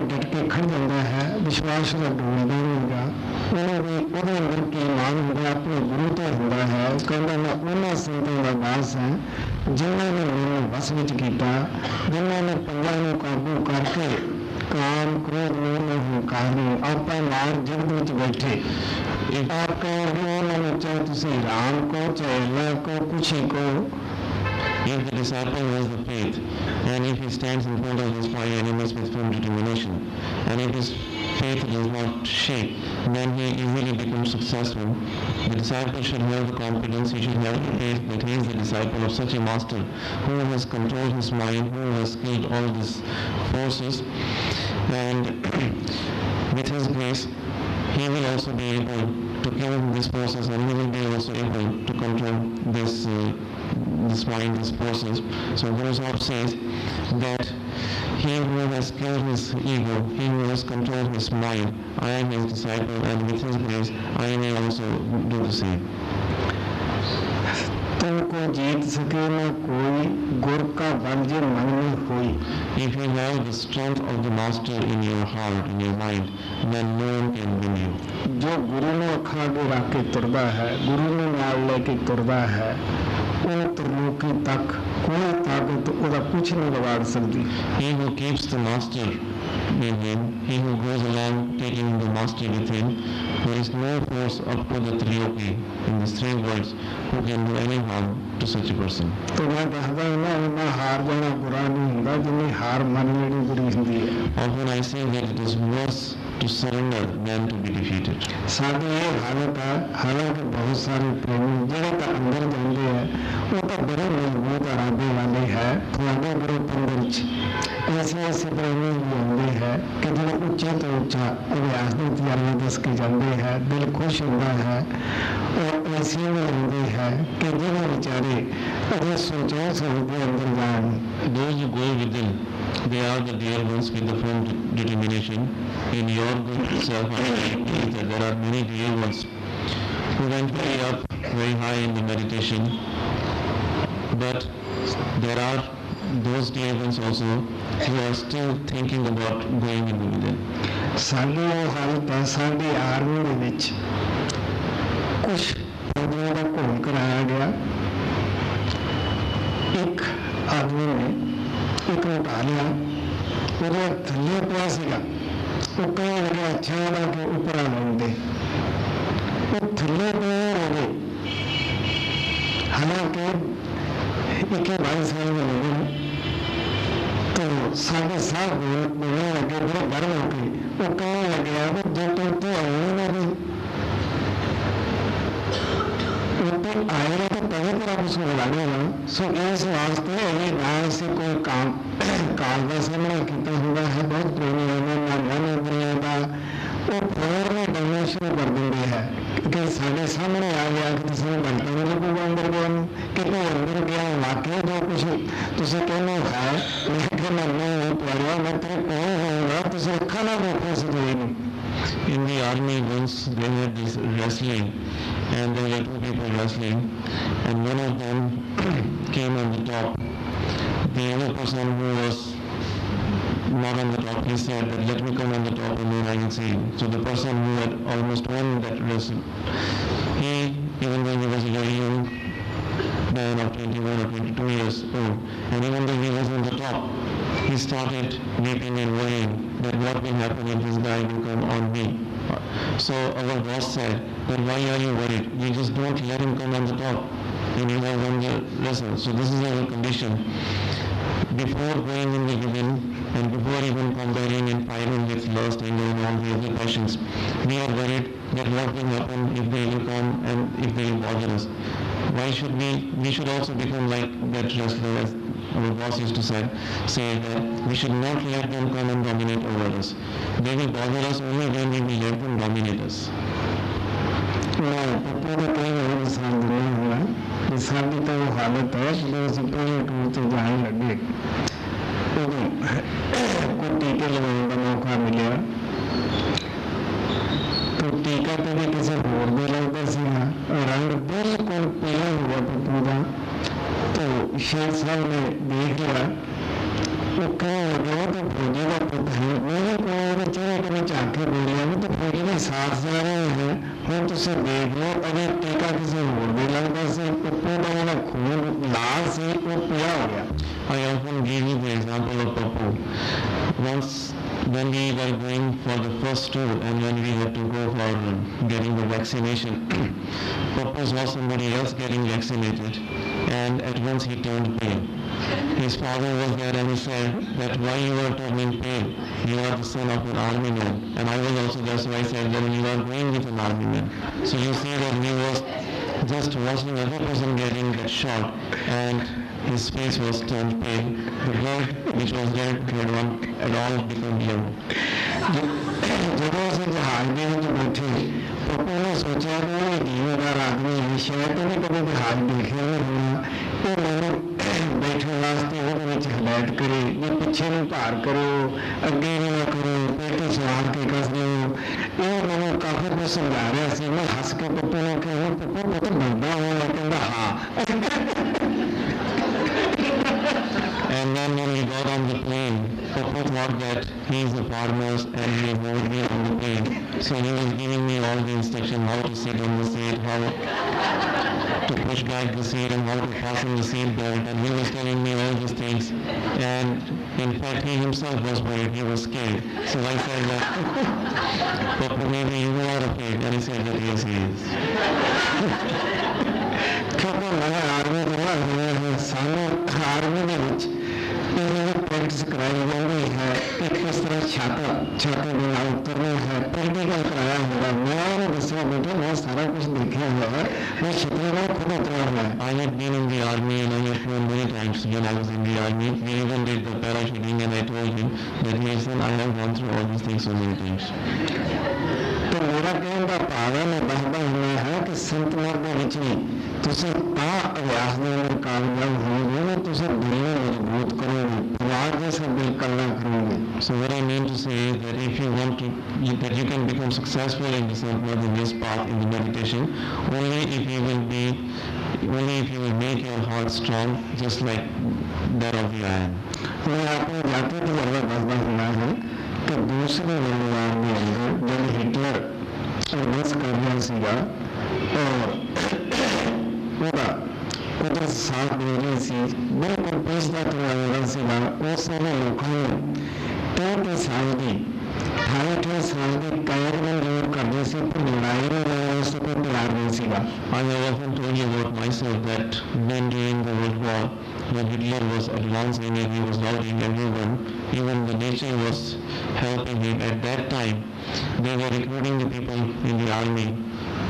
ਡਟ ਕੇ ਖੜ ਜਾਂਦਾ ਹੈ। ਵਿਸ਼ਵਾਸ ਦਾ ਡੋਲਦਾ ਹੋਵੇਗਾ ਉਹਦੇ ਅੰਦਰ ਕੀ ਮਾਨ ਹੁੰਦਾ ਆਪਣੇ ਗੁਰੂ ਤੋਂ ਹੁੰਦਾ ਹੈ। ਕਹਿੰਦਾ ਮੈਂ ਉਹਨਾਂ ਸੰਤਾਂ ਦਾ ਦਾਸ ਹੈ ਜਿਨ੍ਹਾਂ ਨੇ ਮੈਨੂੰ ਵਸ ਵਿੱਚ ਕੀਤਾ, ਜਿਨ੍ਹਾਂ ਨੇ ਪੰਜਾਂ ਨੂੰ ਕਾਬੂ ਕਰਕੇ ਕਾਮ ਕ੍ਰੋਧ ਮੋਹ ਹੰਕਾਰ ਨੂੰ ਆਪਾਂ ਮਾਰ ਜਗਤ ਵਿੱਚ ਬੈਠੇ। ਆਪ ਉਹਨਾਂ ਨੂੰ ਚਾਹੇ ਤੁਸੀਂ ਰਾਮ ਕਹੋ ਚਾਹੇ ਅੱਲਾਹ ਕਹੋ ਕੁਛ ਹੀ ਕਹੋ। If the disciple has the faith, and if he stands in front of his 5 enemies with firm determination, and if his faith does not shake, then he easily becomes successful. The disciple should have the confidence, he should have the faith that he is the disciple of such a master who has controlled his mind, who has killed all these forces, and with his grace he will also be able to kill these forces, and he will be also able to control this mind, these forces. So Guru Sahib says that he who has killed his ego, he who has controlled his mind, I am his disciple, and with his grace I may also do the same. तुमको जीत सके न कोई गुर का बल जे मन में होई। If you have the strength of the master in your heart, in your mind, then no one can win you. जो गुरु ਨੂੰ ਅੱਖਾਂ ਅੱਗੇ ਰੱਖ ਕੇ ਤੁਰਦਾ ਹੈ, ਗੁਰੂ ਨੂੰ ਨਾਲ ਲੈ ਕੇ ਤੁਰਦਾ ਹੈ, ਉਹ ਤਰਲੋਕੀ ਤੱਕ ਕੋਈ ਤਾਕਤ ਉਹਦਾ ਕੁਛ ਨਹੀਂ ਵਿਗਾੜ ਸਕਦੀ। He who keeps the master in him, he who goes along taking the master with him, there is no force up to the Triloki in these 3 words who can do any harm to such a person. तो मैं कहता हूँ ना उन्हें हार जाना बुरा नहीं होता जिन्हें हार मान लेनी बुरी होती है। Often I say that it is worse to surrender than to be defeated. साथ ही ये हालत है, हालांकि बहुत सारे प्रेमी जो अंदर जाते हैं वो तो बड़े मजबूत इरादे वाले है थोड़े ग्रुप ऐसे ऐसे प्रेमी भी आते हैं कि जो उच्चे तो उच्चा अभ्यास के तजर्बे दस के जाते हैं दिल खुश होता है और ऐसे भी आते हैं कि जिन्हें बेचारे अगर सोचो सोचते अंदर जान Those who go within, they are the dear ones with the firm determination. In your group itself, I believe that there are many dear ones who went way up, very high in the meditation. But there are those dear ones also who are still thinking about going in the within. साडी हालत है साडी army ਦੇ ਵਿੱਚ ਕੁਝ ਫੌਜਾਂ ਦਾ ਘੋਲ ਕਰਾਇਆ ਗਿਆ ਇੱਕ ਆਦਮੀ ਨੇ ਇੱਕ ਨੂੰ ਢਾ ਲਿਆ ਉਹਦੇ ਥੱਲੇ ਪਿਆ ਸੀਗਾ ਉਹ ਕਹਿਣ ਲੱਗਾ ਅੱਛਾ ਉਹਦਾ ਕਿ ਉੱਪਰ ਆ ਲੈਂਦੇ ਉਹ ਥੱਲੇ ਪਿਆ ਰਹੇ ਹਾਲਾਂਕਿ 22 ਸਾਲ ਦੇ ਲੋਕ तो साढ़े साल बोलने लगे बड़े गर्व हो गए वो कहने लगे अब जो तो आए ना आएगा तो पहले तरह उसको लगेगा सो इस वास्ते अभी गाँव से कोई काम का सामना किया हुआ है बहुत प्रेमी होने ना मन बनेगा वो फोर में बनना शुरू कर देंगे है कि साढ़े सामने आ गया कि किसी बनता नहीं लगेगा अंदर गया कि कोई अंदर गया वाकई जो कुछ तुझे कहना है मैं कहना नहीं पड़ा मैं तेरे कौन होगा तुझे खाना देखने से देगी In the army, once they had this wrestling, and there were two people wrestling, and one of them came on the top. The other person who was not on the top, he said that let me come on the top and then I can see. So the person who had almost won that wrestle, he, even though he was a very young man of 21 or 22 years old, and even though he was on the top, he started weeping and worrying that what will happen if this guy will come on me. So our boss said, but why are you worried? You just don't let him come on the top and you have won the wrestle. So this is our condition. Before going in the given and before even comparing and fighting with lust, anger and all the other passions, we are worried that what will happen if they will come and if they will bother us. Why should we should also become like that wrestler, as our boss used to say that we should not let them come and dominate over us. They will bother us only when we will let them dominate us. Sari तो वो हालत है जो supreme court से जाने लगे को टीके लगाने का मौका मिले तो टीका तो भी किसी होर दे लगता सी रंग बिल्कुल पीला हुआ पप्पू का तो शेर साहब ने देख लिया वो कहने लगे तो फौजी का पुत है मेरे को चेहरे को झाके बोलिया तो फौजी के साथ जा रहे हैं हम तुझे देख लो अगर टीका किसी होर दे लगता से पप्पू का जो खून लाल से वो पीला हो गया I often give you the example of Pappu. Once when we were going for the first tour and when we had to go for getting the vaccination, Pappu saw somebody else getting vaccinated and at once he turned pale. His father was there and he said that why you are turning pale? You are the son of an army man. And I was also there, so I said that you are going with an army man. So you see that he was just watching another person getting that shot and his face was turned pale. The blood which was red had one at all become yellow. जब से जहाज में बैठे पप्पू ने सोचा कि ये जिम्मेदार आदमी है शायद तो नहीं कभी जहाज देखे होना ये मैंने बैठने वास्ते वो हिदायत करी ये पीछे में पार करो अगे ना करो पेटे सवार के कस लो ये मैंने काफी कुछ समझा रहा सी मैं हंस के पप्पू ने कहा पप्पू मैं तो डरदा हूँ कहता हाँ And then when we got on the plane, Pappu thought that he is a farmer and he moved me on the plane. So he was giving me all the instruction how to sit on the seat, how to push back the seat and how to fasten the seat belt, and he was telling me all these things. And in fact he himself was worried, he was scared. So I said that, Pappu, maybe you are afraid. And he said that yes he is. क्योंकि मैं army करा है सामने army के बीच practice कराई जाती है कि किस तरह छात्र बिना उतरना है प्रैक्टिकल कराया होगा मैं दसवा बेटे मैं सारा कुछ देखा हुआ है मैं क्षेत्र में खुद उतरा हुआ है I had been in the army times when I was in the army. We even did the parachuting, and I told him that, listen, I have gone through all these things so many times. तो मेरा कहने का भाव है, मैं दसदा हुआ है कि संत मार्ग ਦੇ ਵਿੱਚ ਵੀ ਤੁਸੀਂ ਤਾਂ ਅਭਿਆਸ ਦੇ ਨਾਲ ਕਾਮਯਾਬ ਹੋਵੋਗੇ ਨਾ, ਤੁਸੀਂ ਦਿਲ ਨੂੰ ਮਜ਼ਬੂਤ ਕਰੋਗੇ, ਪਰਿਵਾਰ ਜੈਸਾ ਦਿਲ ਕਰਨਾ ਕਰੋਗੇ. So what I mean to say is that if you want to, that you can become successful in the Sant Marg, in this path, in the meditation, only if you will make your heart strong, just like that of the iron. मैं अपने जाति की जगह दसदा हुआ है कि दूसरे परिवार ਦੇ ਅੰਦਰ जब हिटलर ਸਰਵਿਸ ਕਰ ਰਿਹਾ ਸੀਗਾ और ਉਹਦਾ ਕੁਦਰਤ ਸਾਥ ਦੇ ਰਹੀ ਸੀ, ਬਿਲਕੁਲ ਪਿਛਦਾ ਤੁਰਿਆ ਸੀਗਾ, ਉਸ ਸਮੇਂ ਲੋਕਾਂ ਨੂੰ 33 ਸਾਲ ਦੀ 28 ਸਾਲ ਦੀ ਕੈਦ ਮਨਜ਼ੂਰ ਕਰਦੇ ਸੀ, ਪਰ ਲੜਾਈ ਨੂੰ ਲੜਨ ਵਾਸਤੇ ਕੋਈ ਤਿਆਰ ਨਹੀਂ ਸੀਗਾ. I have often told you about myself that when during the World War, when Hitler was advancing and he was routing everyone, even the nature was helping him. At that time, they were recruiting the people in the army.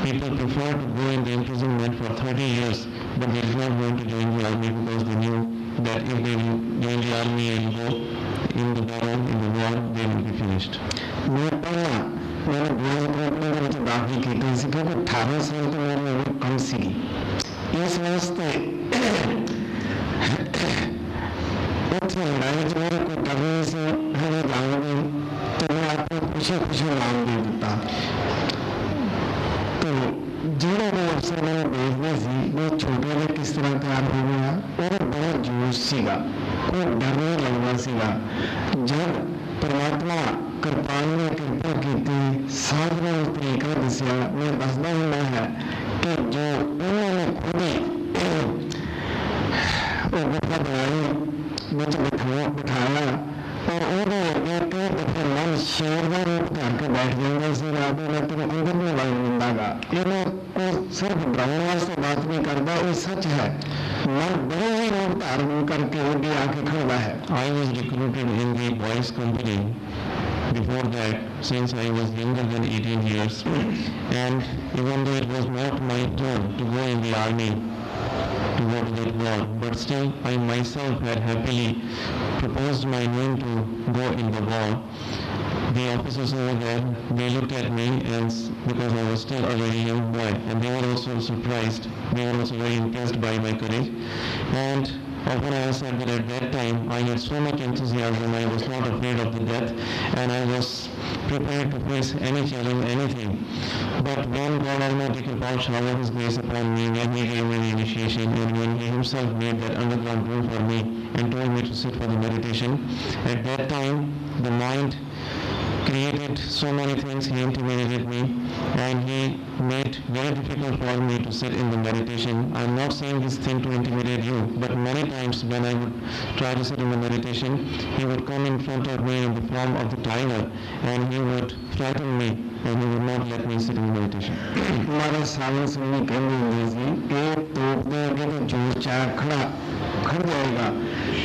People preferred to go in the imprisonment for 30 years, but they did not want to join the army because they knew that if they will join the army and go in the battle, in the war, they will be finished. मैं पहला मैंने गोल company के ਵਿੱਚ ਦਾਖਲ ਕੀਤਾ ਸੀ ਕਿਉਂਕਿ 18 ਸਾਲ ਤੋਂ ਮੇਰੀ ਉਮਰ ਕਮ ਸੀ. ਇਸ ਵਾਸਤੇ ਉੱਥੇ ਲੜਾਈ 'ਚ ਮੇਰਾ ਕੋਈ ਡਰ ਨਹੀਂ ਸੀ, ਹਲੇ ਜਾਊਂਗੀ ਤੇ ਮੈਂ ਆਪਣੇ ਖੁਸ਼ੀ ਨਾਮ ਦੇ ਦਿੱਤਾ. तो ਜਿਹੜੇ ਵੀ ਅਫਸਰ ਮੈਨੂੰ ਦੇਖਦੇ ਸੀ ਵੀ ਛੋਟੇ ਜਿਹੇ ਕਿਸ ਤਰ੍ਹਾਂ ਤਿਆਰ ਹੋ ਗਿਆ, ਉਹਦਾ ਬੜਾ ਜੋਸ਼ ਸੀਗਾ, ਕੋਈ ਡਰ ਨਹੀਂ ਲੱਗਦਾ ਸੀਗਾ. ਜਦ ਪਰਮਾਤਮਾ ਕਿਰਪਾਨ ਨੇ ਕਿਰਪਾ ਕੀਤੀ, ਸਾਧਨਾ ਨੂੰ ਤਰੀਕਾ ਦੱਸਿਆ, ਮੈਂ ਦੱਸਦਾ ਹੁੰਦਾ ਹੈ ਕਿ ਜੋ ਉਹਨਾਂ ਨੇ ਖੁਦ ਹੀ ਉਹ ਗੁਫਾ ਬਣਾਈ, ਵਿੱਚ ਬਿਠਾਇਆ और ਉਹਦੇ ਅੱਗੇ ਕਈ ਦਫੇ ਮਨ ਸ਼ੇਰ ਦਾ ਰੂਪ ਧਾਰ ਕੇ ਬੈਠ ਜਾਂਦਾ ਸੀ, ਰਾਤ ਨੂੰ ਮੈਂ ਤੈਨੂੰ ਅੰਦਰ ਨਹੀਂ ਵੜ ਦਿੰਦਾਗਾ. ਇਹਨੂੰ ਉਹ ਸਿਰਫ ਡਰਾਉਣ ਵਾਸਤੇ ਬਾਤ ਨਹੀਂ ਕਰਦਾ, ਇਹ ਸੱਚ ਹੈ. ਮਨ ਬੜੇ ਹੀ ਰੂਪ ਧਾਰਨ ਕਰਕੇ ਅੱਗੇ ਆ ਕੇ ਖੜਦਾ ਹੈ. I was recruited in the boys' company before that, since I was younger than 18 years, and even though it was not my turn to go in the army, to go to that war, but still I myself had happily proposed my name to go in the war. The officers over there, they looked at me, and because I was still a very young boy, and they were also surprised, they were also very impressed by my courage. And often I said that at that time I had so much enthusiasm, I was not afraid of the death, and I was prepared to face any challenge, anything. But when God Almighty Kripal showered His grace upon me, when He gave me the initiation, and when He Himself made that underground room for me and told me to sit for the meditation, at that time the mind created so many things. He intimidated me, and he made very difficult for me to sit in the meditation. I am not saying this thing to intimidate you, but many times when I would try to sit in the meditation, he would come in front of me in the form of the tiger, and he would frighten me, and he would not let me sit in the meditation. हमारे सामने से नहीं कहने होंगे जी, एक तोप देंगे तो जोर चार खड़ जाएगा,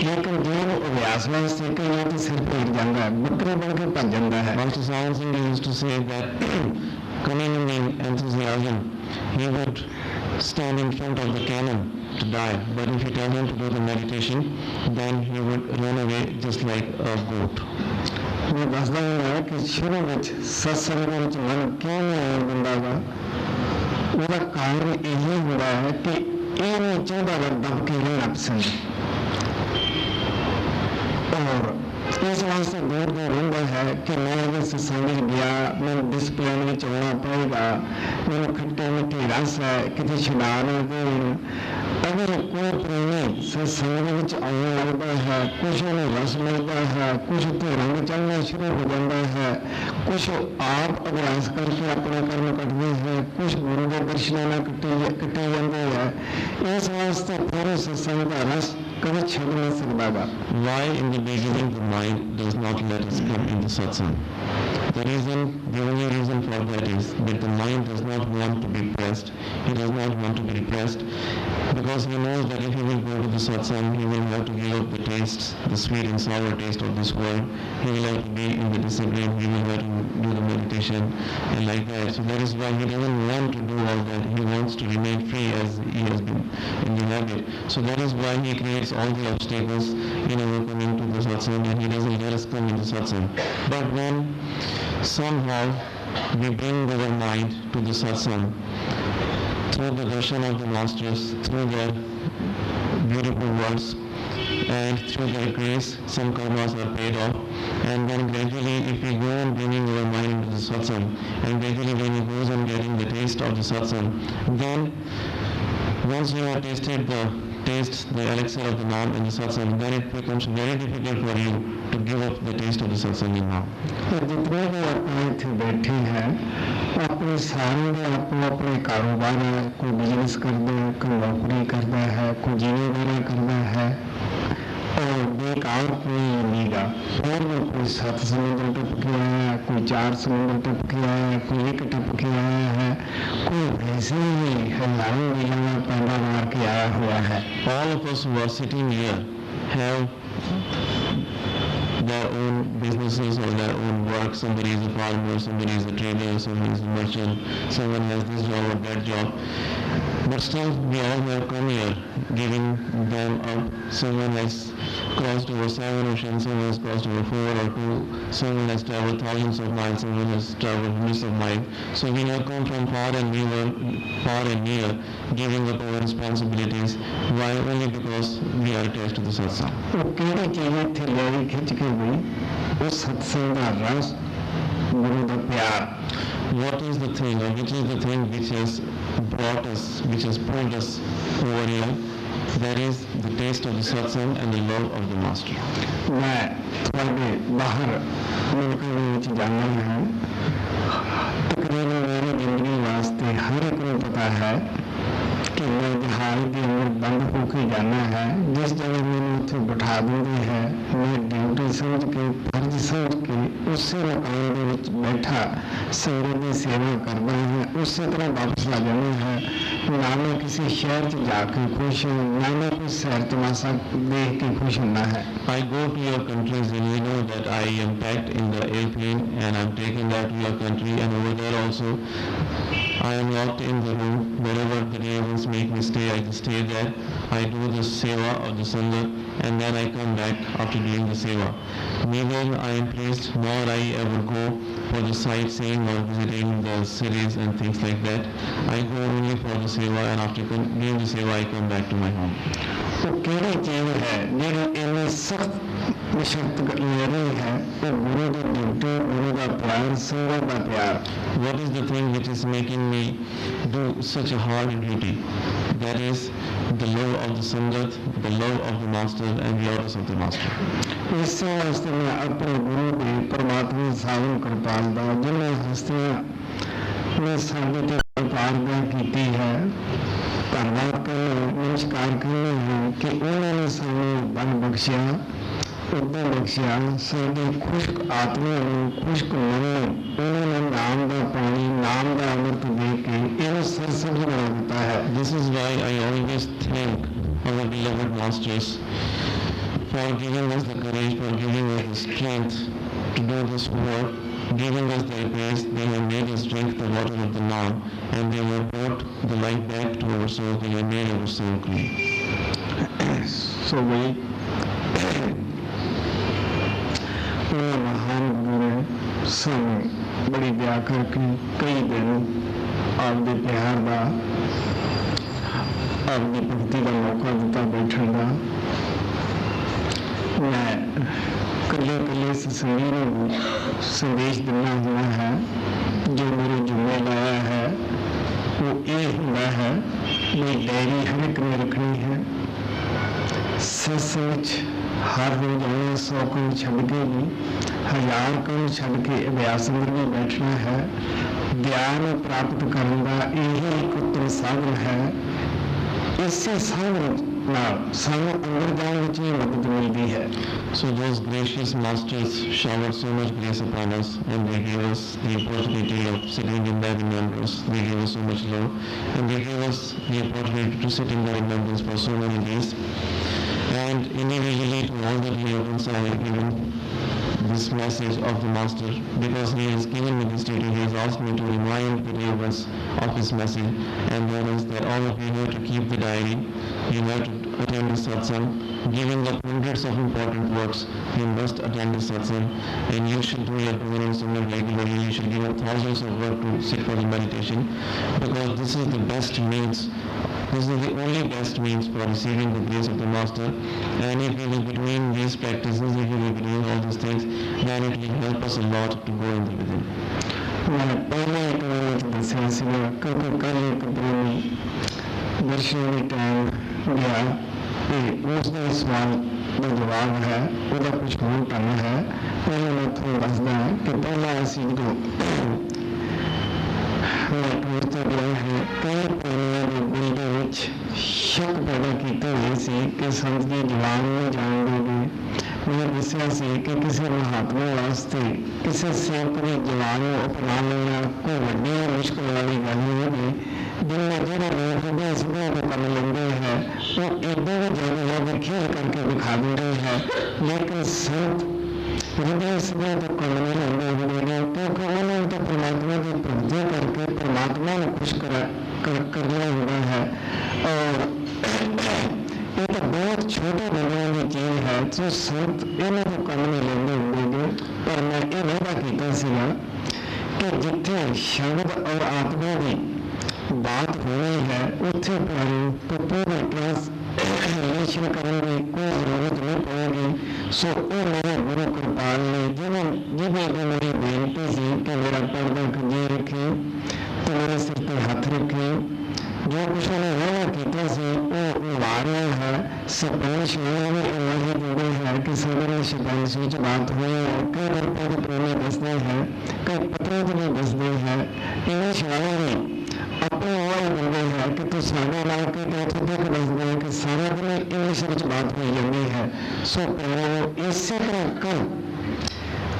लेकिन जो अभ्यास वास्ते कई तो सिर पीट जाता है, बकरे बन के भज जाता है. Master Sawan Singh used to say that coming in enthusiasm, he would stand in front of the cannon to die, but if you tell him to do the meditation, then he would run away just like a goat. मैं दसदा हूँ कि शुरू में सत्संग में मन क्यों नहीं आने दिंदा गा, ਉਹਦਾ ਕਾਰਨ ਇਹ ਹੁੰਦਾ ਹੈ ਕਿ ਇਹ ਨਹੀਂ ਚਾਹੁੰਦਾ ਵਾ ਦਬ ਕੇ ਰਹਿਣਾ ਪਸੰਦ, ਔਰ ਇਸ ਵਾਸਤੇ ਦੂਰ ਰਹਿੰਦਾ ਹੈ ਕਿ ਮੈਂ ਅਗਰ ਸਤਸੰਗ ਵਿੱਚ ਗਿਆ, ਮੈਨੂੰ ਡਿਸਪਲਿਨ ਵਿੱਚ ਆਉਣਾ ਪਏਗਾ, ਮੈਨੂੰ ਖੱਟੇ ਮਿੱਠੇ ਰਸ ਹੈ, ਕਿਤੇ ਛੁਡਾ ਨਾ ਦੇਣ. अगर कोई प्रेमी सत्संग ਵਿੱਚ ਆਉਣ ਲੱਗਦਾ ਹੈ, ਕੁਛ ਉਹਨੂੰ ਰਸ ਮਿਲਦਾ ਹੈ, ਕੁਛ ਉੱਤੇ ਰੰਗ ਚੜ੍ਹਨਾ ਸ਼ੁਰੂ ਹੋ ਜਾਂਦਾ ਹੈ, ਕੁਛ ਆਪ ਅਭਿਆਸ ਕਰਕੇ ਆਪਣੇ ਕਰਮ ਕੱਢਦੇ ਹੈ, ਕੁਛ ਗੁਰੂ ਦੇ ਦਰਸ਼ਨਾਂ ਨਾਲ ਕੱਟੇ ਜਾਂਦੇ ਹੈ. ਇਸ ਵਾਸਤੇ ਪੂਰੇ ਸਤਸੰਗ ਦਾ ਰਸ ਕਦੇ ਛੱਡ ਨਹੀਂ ਸਕਦਾ ਗਾ. Why in the beginning the mind does not let us come in the satsang? The only reason for that is that the mind does not want to be pressed. He does not want to be repressed, because he knows that if he will go to the satsang, he will have to give up the tastes, the sweet and sour taste of this world. He will have to be in the discipline, he will have to do the meditation and like that. So that is why he doesn't want to do all that. He wants to remain free as he has been in the habit. So that is why he creates all the obstacles in our coming to the satsang, and he doesn't let us come into satsang. But when somehow we bring our mind to the satsang through the darshan of the masters, through their beautiful words, and through their grace, some karmas are paid off. And then gradually, if we go on bringing our mind into the satsang, and gradually when he goes on getting the taste of the satsang, then once you have tasted the elixir of the Naam in the satsang, then it becomes very difficult for you to give up the taste of the satsang in Naam. जितने भी अपने इतने बैठे हैं अपने सारे अपने अपने कारोबार है, कोई बिजनेस करता है, कोई नौकरी करता है, कोई जीवन वगैरह करता है और बेकार कोई लीगा और वो कोई 7 समुद्र टप के आया है, कोई 4 समुद्र टप के आया है, कोई 1 टप के आया है, कोई वैसे ही हजारों मीलों में पैदा मार के आया हुआ है. All of us who are sitting here have their own businesses or their own work. Somebody is a farmer, somebody is a trader, somebody is a merchant, someone has this job or that job. But still, we all have come here, giving them up. Someone has crossed over 7 oceans, someone has crossed over 4 or 2, someone has traveled thousands of miles, someone has traveled hundreds of miles. So we have come from far and near, giving up our responsibilities. Why? Only because we are attached to the satsang. वो केड़ी चीज़ इत्थे लेरी खिंच के गई वो सत्संग का रस गुरु का प्यार. What is the thing, or which is the thing which has brought us, which has pulled us over here? That is the taste of the satsang and the love of the master. मैं थोड़े बाहर मुल्कों में जाना है तकरीबन मेरी जिंदगी वास्ते हर एक को पता है कि मैं जहाज के अंदर बंद होकर जाना है. जिस जगह मैंने उसे बिठा देंगे है मैं ड्यूटी समझ के फर्ज समझ के उसी मकान के विच बैठा संगत की सेवा करना है. उसी तरह वापस आ जाना है. ना मैं किसी शहर च जाके खुश हूँ, ना मैं कोई सैर तमाशा देख के खुश होना है. I go to your countries and you know that I am packed in the airplane and I am taken there to your country, and over there also I am locked in the room. Wherever the devils make me stay, I just stay there. I do the seva of the Sangha and then I come back after doing the seva. Neither I am pleased nor I ever go for the sightseeing or visiting the cities and things like that. I go only for the seva, and after doing the seva I come back to my home. तो केड़ी चीज है जेड़ी इन्नी सख्त मशक्कत ले रही है वो गुरु की ड्यूटी, गुरु का प्यार, संगत का प्यार. What is the thing which is making me do such a hard duty? That is the love of the Sangat, the love of the Master and the orders of the Master. इसी वास्ते मैं अपने गुरु के परमात्मा सावन कृपाल दा जिन्हें हस्तियां ने साढ़े ते कृपालगा की है धन्यवाद करना, नमस्कार करना है कि उन्होंने सानू बल बख्शिया, उद्दम बख्शिया, साडी खुश्क आत्मा नूं, खुश्क मन नूं उन्होंने नाम का पानी, नाम का अमृत दे के इन्हें सरसब्ज बना देता है. This is why I always thank our beloved Masters for giving us the courage, for giving us the strength to do this work, giving us their grace. They have made us drink the water of the Naam, and they have brought the life back to our soul. They have made our soul clean. So we महान गुरु ने सानू बड़ी दया करके कई दिन आपके प्यार का, आपकी भक्ति का मौका दिता बैठने का. मैं कले कले सत्संगी को संदेश देना हुआ है. जो मेरे जुम्मे लाया है वो ये हुआ है मेरी डायरी हर एक में रखनी है. सच हर रोज आना 100 कम छड़ के भी 1000 कम छड़ के अभ्यास अंदर में बैठना है. ज्ञान प्राप्त करने का यही एक उत्तम साधन है. इससे साधन सानू अंदर जाने में मदद मिलती है. So those gracious masters showered so much grace upon us, and they gave us the opportunity of sitting in their remembrance. They gave us so much love, and they gave us the opportunity to sit in their remembrance for so many days. And individually to all that we have done, I have given this message of the Master, because he has given me this duty. He has asked me to remind the dear ones of his message, and that is that all of you have to keep the diary, you have to attend the satsang, giving up hundreds of important works, you must attend the satsang, and you should do your Bhajan Sunnah regularly, you should give up thousands of work to sit for the meditation, because this is the best means. This is the only best means for receiving the grace of the Master, and if we will be doing these practices, if we will be doing all these things, then it will help us a lot to go in the within. मैं पहले एक दसिया सीगा क्योंकि कल एक प्रेमी दर्शन के टाइम गया कि उसका सवाल का जवाब है ਉਹਦਾ कुछ ਹੋਰ ढंग है पहले मैं ਤੁਹਾਨੂੰ ਦੱਸਦਾ कि पहला ਅਸੀਂ जो टूर ਤੇ गया है कई प्रेमियों के दिल ਦੇ ਵਿੱਚ ਸ਼ੱਕ ਪੈਦਾ ਕੀਤੇ ਹੋਏ ਸੀ कि संत जी जवान नहीं जाएंगे। मैं दसिया ਸੀ कि किसी महात्मा वास्ते किसी सेवक ने जवान अपना लेना कोई वड्डी मुश्किल वाली गल नहीं होगी। जिनमें जोड़े लोग हृदय सुबह को कर लेंगे हैं वो एकदम जगह खेल करके दिखा देंगे हैं, लेकिन संत हृदय सुबह तो कर नहीं लेंगे होंगे क्योंकि उन्होंने तो परमात्मा की पूजा करके परमात्मा ने खुश करना हुआ है। और ये तो बहुत छोटे बंदों की चीज है जो संत इन्हें तो कम नहीं लेंगे होंगे। पर मैं ये वादा किया सीगा कि जिथे शब्द और आत्मा की बात होनी है उत्थे पूरे ट्रांसलेशन करने की कोई जरूरत नहीं पड़ेगी। सो वो मेरे गुरु कृपाल ने जिन्हें मेरी बेनती थी कि मेरा पर्दा खजे रखे तो मेरे सिर पर हाथ रखे, जो कुछ उन्हें वादा किया से वो ला रहे हैं। सरपंच भी वही जुड़े हैं कि सदर सरपंच ਵਿੱਚ बात हुई है, कई रुपये के प्रेमी दसते हैं, कई पत्रों के भी दसते हैं, इंग्लिश वाले भी अपने वही बंदे हैं कि तो साढ़े ला के तो देख दसते हैं कि सारा दिन इंग्लिश ਵਿੱਚ बात हुई जाती है। सो प्रेमी इसी तरह कल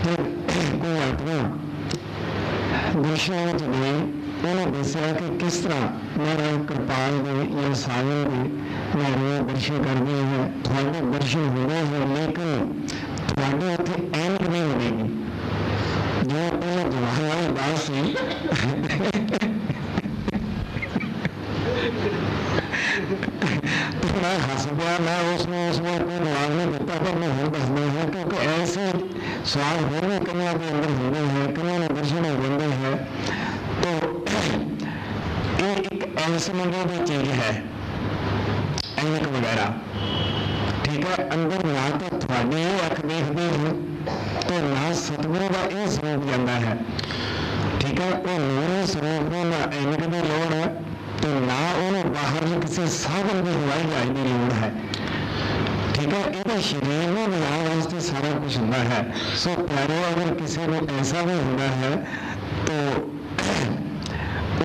जब कोई आत्मा दिशा ਵਿੱਚ गई उन्होंने दसिया कि किस तरह मेरा कृपाल दे या सावन दे मेरे दर्शन करते हैं, थोड़े दर्शन हो गए हैं, लेकिन थोड़े उत्थे ऐनक नहीं मिलेगी जो पहले जवाहरलाल दास से तो मैं हंस गया। मैं उसमें कोई जवाब नहीं देता, पर मैं हूँ दसना है क्योंकि ऐसे सवाल हो गए कन्या के अंदर हो गए हैं, कन्या ने दर्शन हो गए हैं। तो ये एक ऐसे मंदिर की चीज है ऐनक वगैरह, ठीक है। अंदर ना तो थोड़ी अख देखती है तो ना सतगुरु का यह स्वरूप जाता है, ठीक है। वो मेरे स्वरूप में ना ऐनक की लोड़ है तो ना उन्हें बाहर किसी साधन की हवाई जहाज की लोड़ है, ठीक है। ये शरीर में बनाने वास्ते सारा कुछ होता है। सो प्यारे अगर किसी को ऐसा भी होता है तो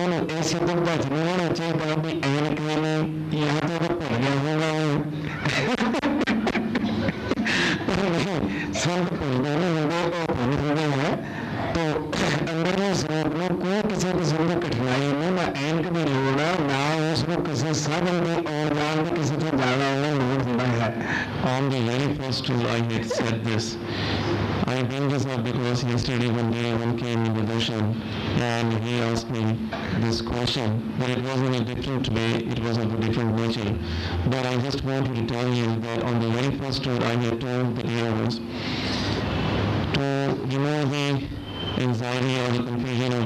उन्हें ऐसे दुविधा नहीं होना चाहिए भी ऐनक नहीं यहाँ तो भूल गया होगा संत भूलते नहीं होंगे और भूल होंगे हैं। तो अंदर में स्वरूप में कोई किसी किस्म की कठिनाई नहीं, ना ऐनक भी लोड़ है ना उसको किसी साधन की और जान की किसी को ज़्यादा लोड़ होता है। On the very first tour I had said this. I bring this up because yesterday one day one came in the darshan and he asked me this question, but it was in a different way, it was of a different nature. But I just wanted to tell you that on the very first tour I had told the dear ones to remove the anxiety or the confusion of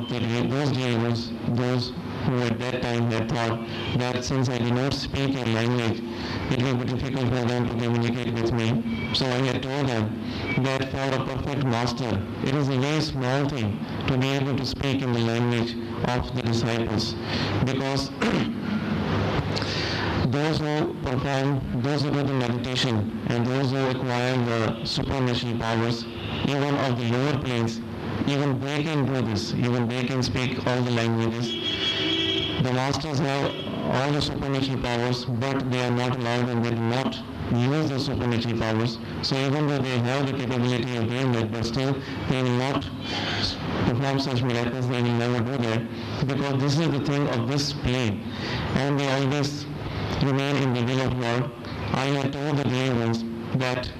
those dear ones, those who at that time had thought that since I did not speak a language, it will be difficult for them to communicate with me. So I had told them that for a perfect master, it is a very small thing to be able to speak in the language of the disciples, because those who perform, those who do the meditation and those who acquire the supernatural powers, even of the lower planes, even they can do this, even they can speak all the languages. The masters have all the supernatural powers, but they are not allowed and they do not use the supernatural powers. So even though they have the capability of doing that, but still they will not perform such miracles, they will never do that, because this is the thing of this plane, and they always remain in the will of God. I had told the dear ones that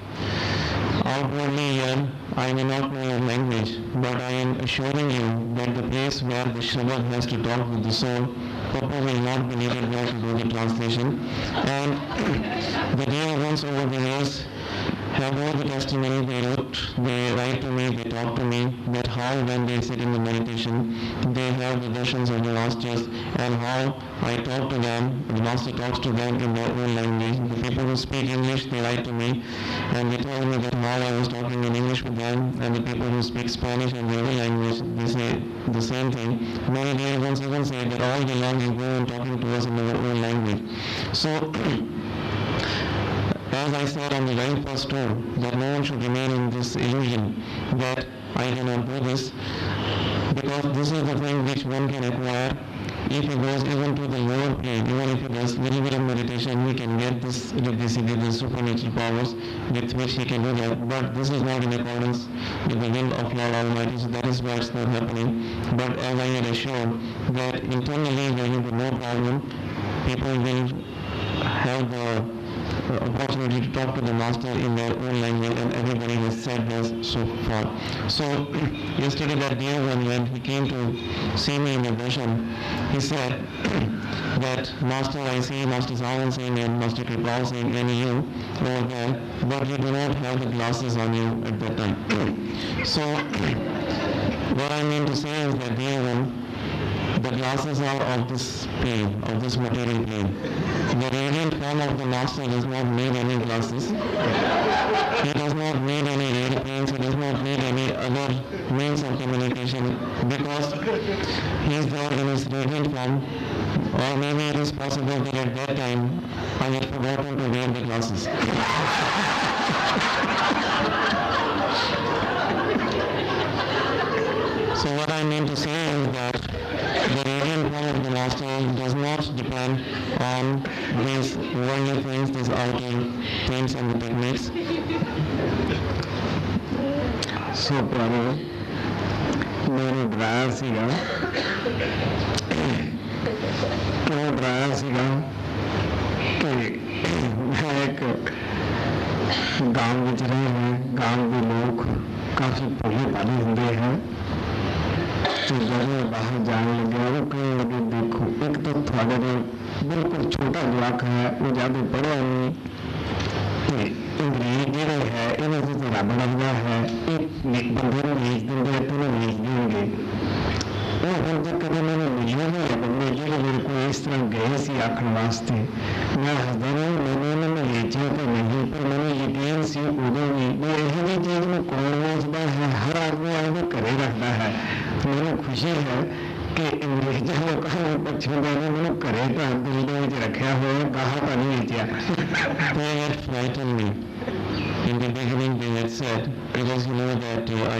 outwardly here I may not know your language, but I am assuring you that the place where the Shabad has to talk with the soul, Papa will not be needed there to do the translation. And the dear ones over the years have all the testimony they write to me, they talk to me, that how when they sit in the meditation, they have the darshans of the masters, and how I talk to them, the master talks to them in their own language. The people who speak English, they write to me, and they tell me that how I was talking in English with them, and the people who speak Spanish and their own language, they say the same thing. Many dear ones even say that all day long you go on talking to us in our own language. So, as I said on the very first tour, that no one should remain in this illusion that I cannot do this, because this is the thing which one can acquire if he goes even to the lower plane. Even if he does little bit of meditation, he can get this the supernatural powers with which he can do that. But this is not in accordance with the will of Lord Almighty, so that is why it's not happening. But as I had assured, that internally there will be no problem. People will have the opportunity to talk to the master in their own language, and everybody has said this so far. So yesterday that dear one, when he came to see me in the darshan, he said that Master, I see Master Sawan Singh and Master Kripal Singh and you over there, but you do not have the glasses on you at that time. So what I mean to say is that dear one, the glasses are of this plane, of this material plane. The radiant form of the master does not need any glasses. He does not need any airplanes, he does not need any other means of communication, because he is there in his radiant form. Or maybe it is possible that at that time I had forgotten to wear the glasses. So what I mean to say is that the radiant form of the master does not depend on these worldly things, these outer things and the techniques. ਸੋ ਪਿਆਰੇ, ਮੈਨੂੰ ਡਰਾਇਆ ਸੀਗਾ ਕਿ ਮੈਂ ਇੱਕ ਗਾਂਵ ਵਿੱਚ ਰਹਿ ਗਾਂਵ ਦੇ ਲੋਕ ਕਾਫੀ ਭੋਲੇ ਭਾਲੇ ਹੁੰਦੇ ਹੈ। तो जब बाहर जाने लगे वो कहने लगे, देखो एक तो थोड़ा जो बिल्कुल छोटा जवाक है, वो ज़्यादा पढ़ा नहीं, अंग्रेज जो है इन्हें से तो रब लगता है, एक बंदे को भेज देंगे तो उन्हें भेज देंगे। वो हम तक कभी मैंने मिले नहीं है बंदे जो मेरे को इस तरह गए सी आखिर वास्ते, मैं हंसदा रहा, मैंने उन्होंने भेजा तो नहीं, पर मैंने यकीन सी उदों भी मैं यही चीज़ में कौन वेचता है, हर आदमी आदमी घरे रखता है। मैंने खुशी है कि अंग्रेजा लोगों ने पछुआ ने मैंने घरे तो दिल्ली में रखा हुआ है, गाह तो नहीं बेचा। They had frightened me. In the beginning they had said, because you know that I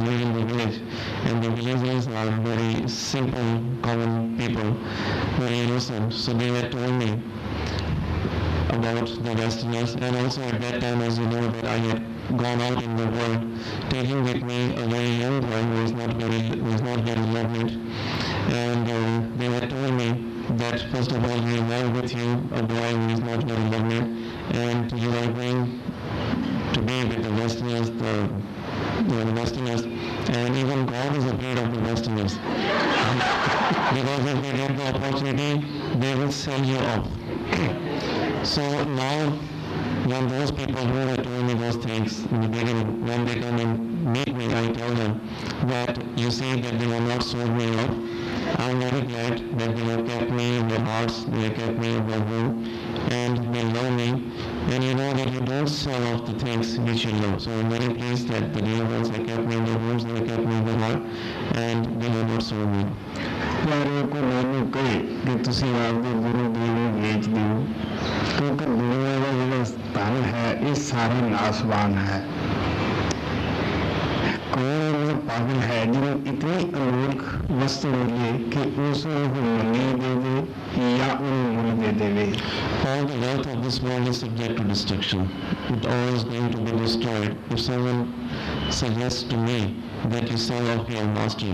live in the village, and the villagers are very simple, common people, very innocent. So they had told me about the Westerners, and also at that time, as you know, that I had gone out in the world, taking with me a very young boy who was not very learned, and they had told me that first of all you have with you a boy who is not very learned, and you are going to be with the Westerners, the Westerners, and even God is afraid of the Westerners. Because if they get the opportunity, they will sell you off. So now, when those people who had told me those things in the beginning, when they come and meet me, I tell them that you see that they have not sold me off. I'm very glad that they have kept me in their hearts, they have kept me in their home, and they love me. And you know that you don't sell off the things which you love. So I'm very pleased that the dear ones have kept me in their homes, they have kept me in their heart, and they have not sold me. ਪਿਆਰੇ ਕੋ ਮੈਨੂੰ ਕਹੇ ਕਿ ਤੁਸੀਂ ਆਪਦੇ ਗੁਰੂ ਦੇਵ ਨੂੰ ਵੇਚ ਦਿਓ, ਕਿਉਂਕਿ ਦੁਨੀਆ ਦਾ ਜਿਹੜਾ ਧਨ ਹੈ ਇਹ ਸਾਰਾ ਨਾਸਵਾਨ ਹੈ। कौन पागल है जो इतनी अमूल्य वस्तु मिले कि उसको मनी दे दे या उन्हें दे देवे। All the wealth of this world is subject to destruction. It all is going to be destroyed. If someone suggests to me that you sell off your master,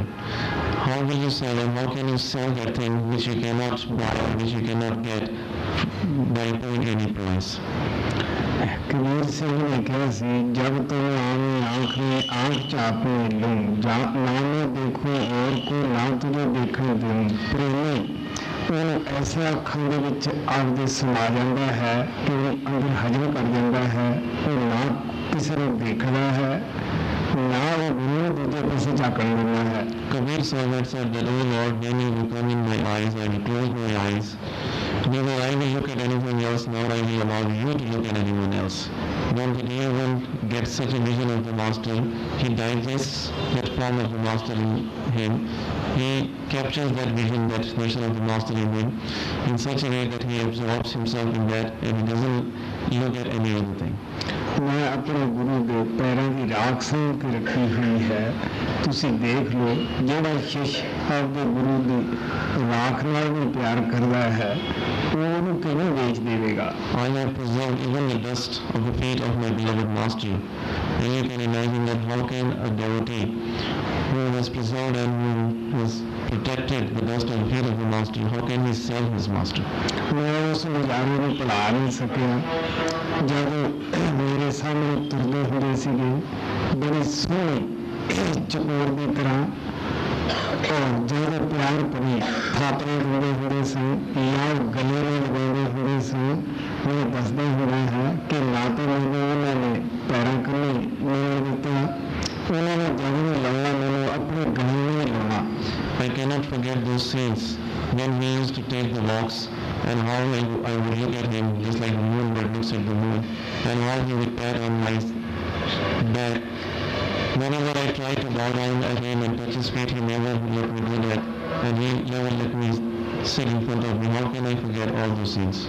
how will you sell and how can you sell that thing which you cannot buy, which you cannot get by paying any price? Kabir Singh ने कहा सी जब तुम आवे आंख में आंख चापे लूं ना मैं देखूं और को ना तुझे देखने दूं प्रेमी ਉਹਨੂੰ ਐਸਾ ਅੱਖਾਂ ਦੇ ਵਿੱਚ ਆਪਦੇ ਸਮਾ ਜਾਂਦਾ ਹੈ ਕਿ ਉਹ ਅੰਦਰ ਹਜਮ ਕਰ ਜਾਂਦਾ ਹੈ ਉਹ ਨਾ ਕਿਸੇ ਨੂੰ ਦੇਖਦਾ ਹੈ ਨਾ ਉਹ ਗੁਰੂ ਨੂੰ ਦੂਜੇ ਪਾਸੇ ਝਾਕਣ ਦਿੰਦਾ ਹੈ Kabir said that, oh Lord, when you will come in my eyes, I will close my eyes. Neither I will look at anything else, nor I will allow you to look at anyone else. When the dear one gets such a vision of the Master, he digests that form of the Master in him. He captures that vision, that expression of the Master in him, in such a way that he absorbs himself in that and he doesn't look at any other thing. ਮੈਂ ਆਪਣੇ ਗੁਰੂ ਦੇ ਪੈਰਾਂ ਦੀ ਰਾਖ ਸਾਂਭ ਕੇ ਰੱਖੀ ਹੋਈ ਹੈ ਤੁਸੀਂ ਦੇਖ ਲਓ ਜਿਹੜਾ ਸ਼ਿਸ਼ ਆਪਦੇ ਗੁਰੂ ਦੀ ਰਾਖ ਨਾਲ ਵੀ ਪਿਆਰ ਕਰਦਾ ਹੈ ਉਹ ਉਹਨੂੰ ਕਿਵੇਂ ਵੇਚ ਦੇਵੇਗਾ I have preserved even the dust of the feet of my beloved Master. And you can imagine that how can a devotee who has preserved and who has protected the dust of the feet of the Master, how can he sell his Master? ਮੈਂ ਉਸ ਨਜ਼ਾਰੇ ਨੂੰ ਭੁਲਾ ਨਹੀਂ ਸਕਿਆ ਜਦ ਮੇਰੇ ਸਾਹਮਣੇ ਤੁਰਦੇ ਹੁੰਦੇ ਸੀਗੇ ਬੜੀ ਸੋਹਣੀ ਚਕੋਰ ਦੀ ਤਰ੍ਹਾਂ ਔਰ ਜਿਹੜੇ ਪਿਆਰ ਭਰੀ ਥਾਪੜੇ ਦਿੰਦੇ ਹੁੰਦੇ ਸਨ ਜਾਂ ਗਲੇ ਨਾਲ ਲਗਾਉਂਦੇ ਹੁੰਦੇ ਸਨ ਮੈਨੂੰ ਦੱਸਦਾ ਹੁੰਦਾ ਹੈ ਕਿ ਨਾ ਤਾਂ ਮੈਨੂੰ ਉਹਨਾਂ ਨੇ ਪੈਰਾਂ ਕੰਨੀ ਮੇਲ ਦਿੱਤਾ ਉਹਨਾਂ ਨੇ ਜਦੋਂ ਲਾਉਣਾ ਮੈਨੂੰ ਆਪਣੇ ਗਲੇ ਨਾਲ ਲਾਉਣਾ I cannot forget those scenes when he used to take the walks and how I would look at him just like the moonbird looks at the moon and how he would pat on my back. Whenever I tried to bow down at him and touch his feet, he never let me do that and he never let me sit in front of me. How can I forget all those scenes?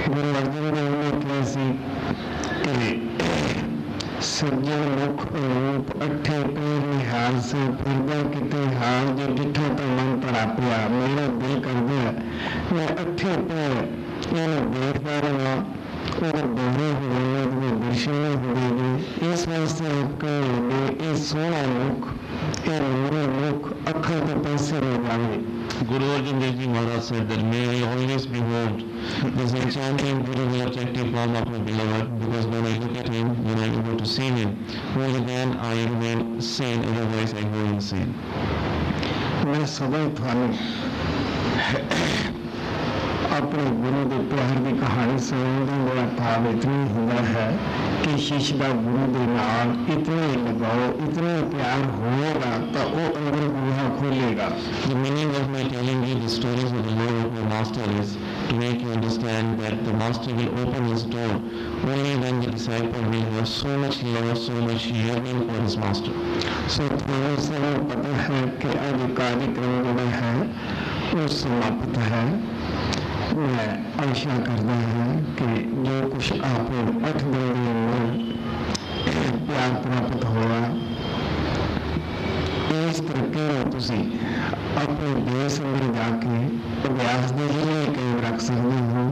Guru Arjan Dev ਨੇ ਕਿਹਾ ਸੀ ਕਿ ਸੱਜਣ ਮੁਖ ਰੂਪ ਅੱਠੇ ਪੈਰ ਨਿਹਾਲ ਸੇ ਫਿਰਦਾ ਕਿਤੇ ਹਾਲ ਜੇ ਡਿੱਠਾ ਤਾਂ ਮਨ ਭਰਾ ਪਿਆ ਮੇਰਾ ਦਿਲ ਕਰਦਾ ਮੈਂ ਅੱਠੇ ਪੈਰ ਇਹਨੂੰ ਦੇਖਦਾ ਰਹਾਂ ਉਹਦੇ ਦੋਹਰੇ ਹੋਏ ਉਹਦੇ ਦਰਸ਼ਨ ਹੋਏ ਨੇ ਇਸ ਵਾਸਤੇ ਕਿ ਇਹ ਸੋਹਣਾ ਮੁਖ ਇਹ ਮੇਰੇ ਮੁਖ ਅੱਖਾਂ ਤੋਂ ਪਾਸੇ ਹੋ ਜਾਵੇ Guru Arjan Dev Ji Maharaj said that may I always behold this enchanting, beautiful, attractive form of my beloved, because when I look at him, when I am able to see him, only then I remain sane, otherwise I go insane. मैं सदा ਤੁਹਾਨੂੰ ਆਪਣੇ ਗੁਰੂ ਦੇ ਪਿਆਰ ਦੀ ਕਹਾਣੀ ਸੁਣਾਉਣ ਦਾ ਮੇਰਾ ਭਾਵ ਇਤਨਾ ਹੁੰਦਾ ਹੈ ਕਿ ਸ਼ਿਸ਼ ਦਾ ਗੁਰੂ ਦੇ ਨਾਲ ਇਤਨਾ ਲਗਾਓ ਇਤਨਾ ਪਿਆਰ ਹੋਏਗਾ ਤਾਂ ਉਹ ਅੰਦਰ ਬੂਹਾ ਖੋਲੇਗਾ The meaning of my telling you the stories of the love of my Master is to make you understand that the Master will open his door only when the disciple will have so much love, so much yearning for his Master. ਸੋ ਤੁਹਾਨੂੰ ਸਾਨੂੰ ਪਤਾ ਹੈ ਕਿ ਅੱਜ ਕਾਰਜਕ੍ਰਮ ਜਿਹੜਾ ਹੈ ਉਹ ਸਮਾਪਤ ਹੈ ਮੈਂ ਆਸ਼ਾ ਕਰਦਾ ਹਾਂ ਕਿ ਜੋ ਕੁਛ ਆਪ 8 ਦਿਨ ਦੇ ਅੰਦਰ ਪਿਆਰ ਪ੍ਰਾਪਤ ਹੋਇਆ ਇਸ ਤਰੀਕੇ ਨਾਲ ਤੁਸੀਂ ਆਪਣੇ ਦੇਸ਼ ਅੰਦਰ ਜਾ ਕੇ ਅਭਿਆਸ ਦੇ ਜਿਹੜੇ ਕਾਇਮ ਰੱਖ ਸਕਦੇ ਹੋ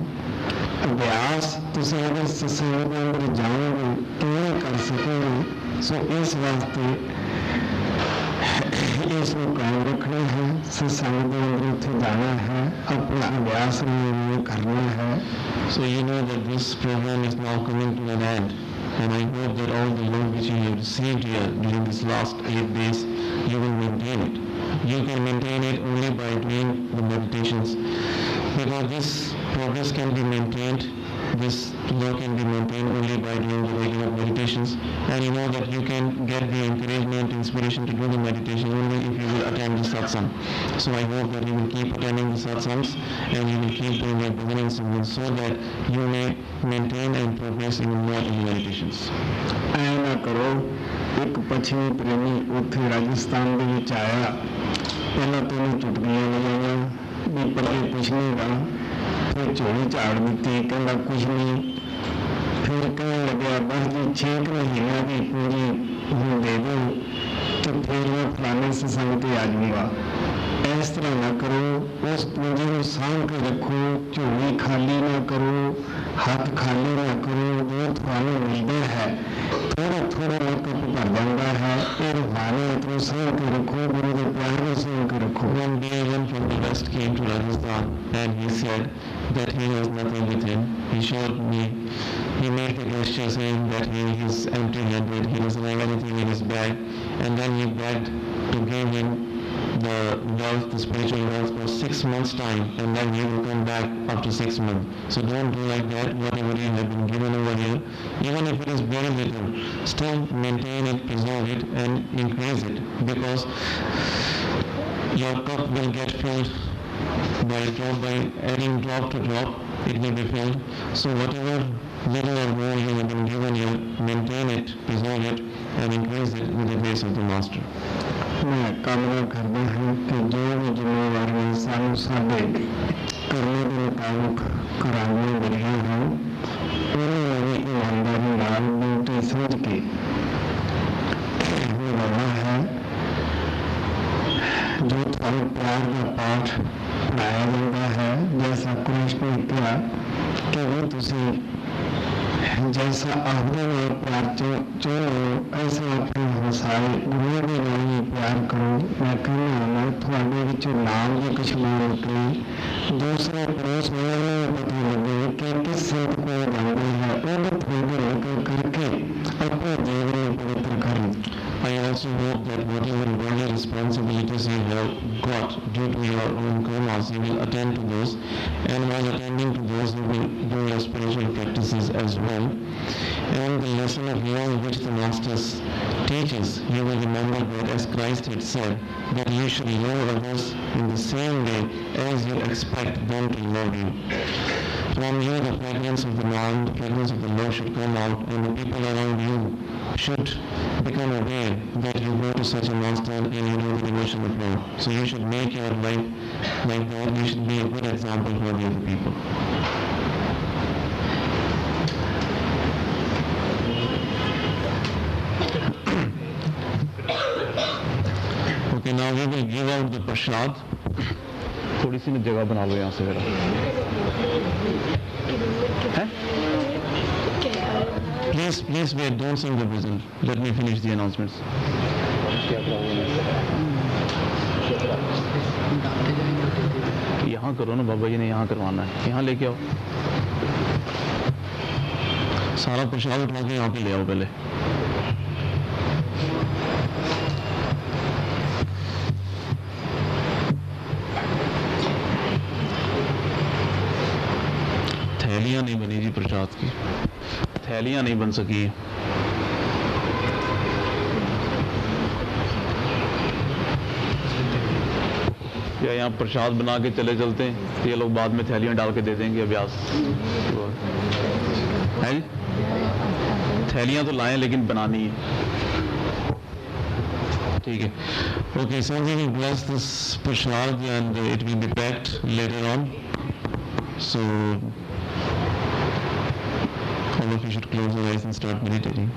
ਅਭਿਆਸ ਤੁਸੀਂ ਅਗਰ ਸਤਸੰਗ ਦੇ ਅੰਦਰ ਜਾਓਗੇ ਕਿਵੇਂ ਕਰ ਸਕੋਗੇ ਸੋ ਇਸ ਵਾਸਤੇ ਇਸ ਨੂੰ ਕਾਇਮ ਰੱਖਣਾ ਹੈ ਸਤਸੰਗ ਦੇ ਅੰਦਰ ਉੱਥੇ ਜਾਣਾ ਹੈ ਆਪਣਾ ਅਭਿਆਸ ਨੂੰ ਕਰਨਾ ਹੈ So you know that this program is now coming to an end, and I hope that all the love which you have received here during these last 8 days, you will maintain it. You can maintain it only by doing the meditations, because this progress can be maintained, this love can be maintained only by doing the regular meditations, and you know that you can get the encouragement, inspiration to do the meditation only if you will attend the satsang. So I hope that you will keep attending the satsangs and you will keep doing your beginning singing so that you may maintain and progress even more in meditations. ਐ ਨਾ ਕਰੋ ਇੱਕ ਪੱਛਮੀ ਪ੍ਰੇਮੀ ਉੱਥੇ ਰਾਜਸਥਾਨ ਦੇ ਵਿੱਚ ਆਇਆ ਪਹਿਲਾਂ ਤੋਂ ਉਹਨੂੰ ਚੁਟਕੀਆਂ ਲਗਾਈਆਂ ਵੀ ਪੱਲੇ ਕੁਛ ਨਹੀਂ ਗਾ ਫਿਰ ਝੋਲੀ ਝਾੜ ਦਿੱਤੀ ਕਹਿੰਦਾ ਕੁਛ ਨਹੀਂ ਫਿਰ ਕਹਿਣ ਲੱਗਿਆ ਬਸ ਜੀ 6 ਮਹੀਨਿਆਂ ਦੀ ਪੂਰੀ ਹੁਣ ਦੇ ਦਿਓ ਤੇ ਫਿਰ ਮੈਂ ਫਲਾਣੇ ਸਤਸੰਗ ਤੇ ਆ ਜਾਊਂਗਾ ਇਸ ਤਰ੍ਹਾਂ ਨਾ ਕਰੋ ਉਸ ਪੂੰਜੀ ਨੂੰ ਸਾਂਭ ਕੇ ਰੱਖੋ ਝੋਲੀ ਖਾਲੀ ਨਾ ਕਰੋ ਹੱਥ ਖਾਲੀ ਨਾ ਕਰੋ ਜੋ ਤੁਹਾਨੂੰ ਮਿਲਦਾ ਹੈ ਥੋੜਾ ਥੋੜਾ ਮੇਕਅਪ ਭਰ ਜਾਂਦਾ ਹੈ ਇਹ ਰੂਹਾਨੀਅਤ ਨੂੰ ਸਾਂਭ ਕੇ ਰੱਖੋ ਗੁਰੂ ਦੇ ਪਿਆਰ ਨੂੰ ਸਾਂਭ ਕੇ ਰੱਖੋ One day one from the west came to Rajasthan and he said that he has nothing with him. He showed me, he made make the gesture saying that he is empty-handed, he doesn't have anything in his bag, and then he begged to give him the wealth, the spiritual wealth for 6 months' time, and then he will come back after 6 months. So don't do like that. Whatever you have been given over here, even if it is very little, still maintain it, preserve it, and increase it, because your cup will get filled by adding drop to drop, it will be filled. So whatever little or more you have been given here, maintain it, preserve it, and increase it in the grace of the Master. मैं कामना करता हूँ कि जो भी जिम्मेवारियाँ सानू साडे करने के मुताबिक कराने मिलियां हैं उन्हें भी ईमानदारी नाल ड्यूटी समझ के निभाना है। जो थानू प्यार का पाठ पढ़ाया जाता है, जैसा कृष्ण ने कहा कि वो तुसी जैसा आपने प्यार चो ऐसा अपने हंसाए गुरु के नाम ही प्यार करो। मैं कहना मैं थोड़े विचों नाम भी कुछ ना निकले, दूसरे पड़ोस वाले पता लगे कि किस संत को जानते हैं, उन्हें थोड़े लेकर करके अपने जीवन में पवित्र करें। I also hope that whatever worldly responsibilities you have got due to your own karmas, you will attend to those, and while attending to those, you will do your spiritual practices as well. And the lesson of love which the Master teaches, you will remember that as Christ had said, that you should love others in the same way as you expect them to love you. From you, the fragrance of the mind, the fragrance of the love should come out, and the people around you should become aware that you go to such a master and you know the devotion of love. So you should make your life like that. You should be a good example for the other people. Okay, now we will give out the prasad. थोड़ी सी ना जगह बना लो यहाँ से मेरा है? Please wait, don't sing the whistle. Let me finish the announcements. यहाँ करो ना, बाबा जी ने यहाँ करवाना है, यहाँ लेके आओ। सारा प्रसाद उठा के यहाँ पे ले आओ पहले। थैलियाँ नहीं बनी जी प्रसाद की, थैलियाँ नहीं बन सकी। या यहाँ प्रसाद बना के चले चलते हैं, ये लोग बाद में थैलियाँ डाल के दे देंगे अभ्यास है जी। थैलियाँ तो लाएं लेकिन बनानी है, ठीक है। Okay, so we will bless this prasad and it will be packed later on. So all of you should close your eyes and start meditating.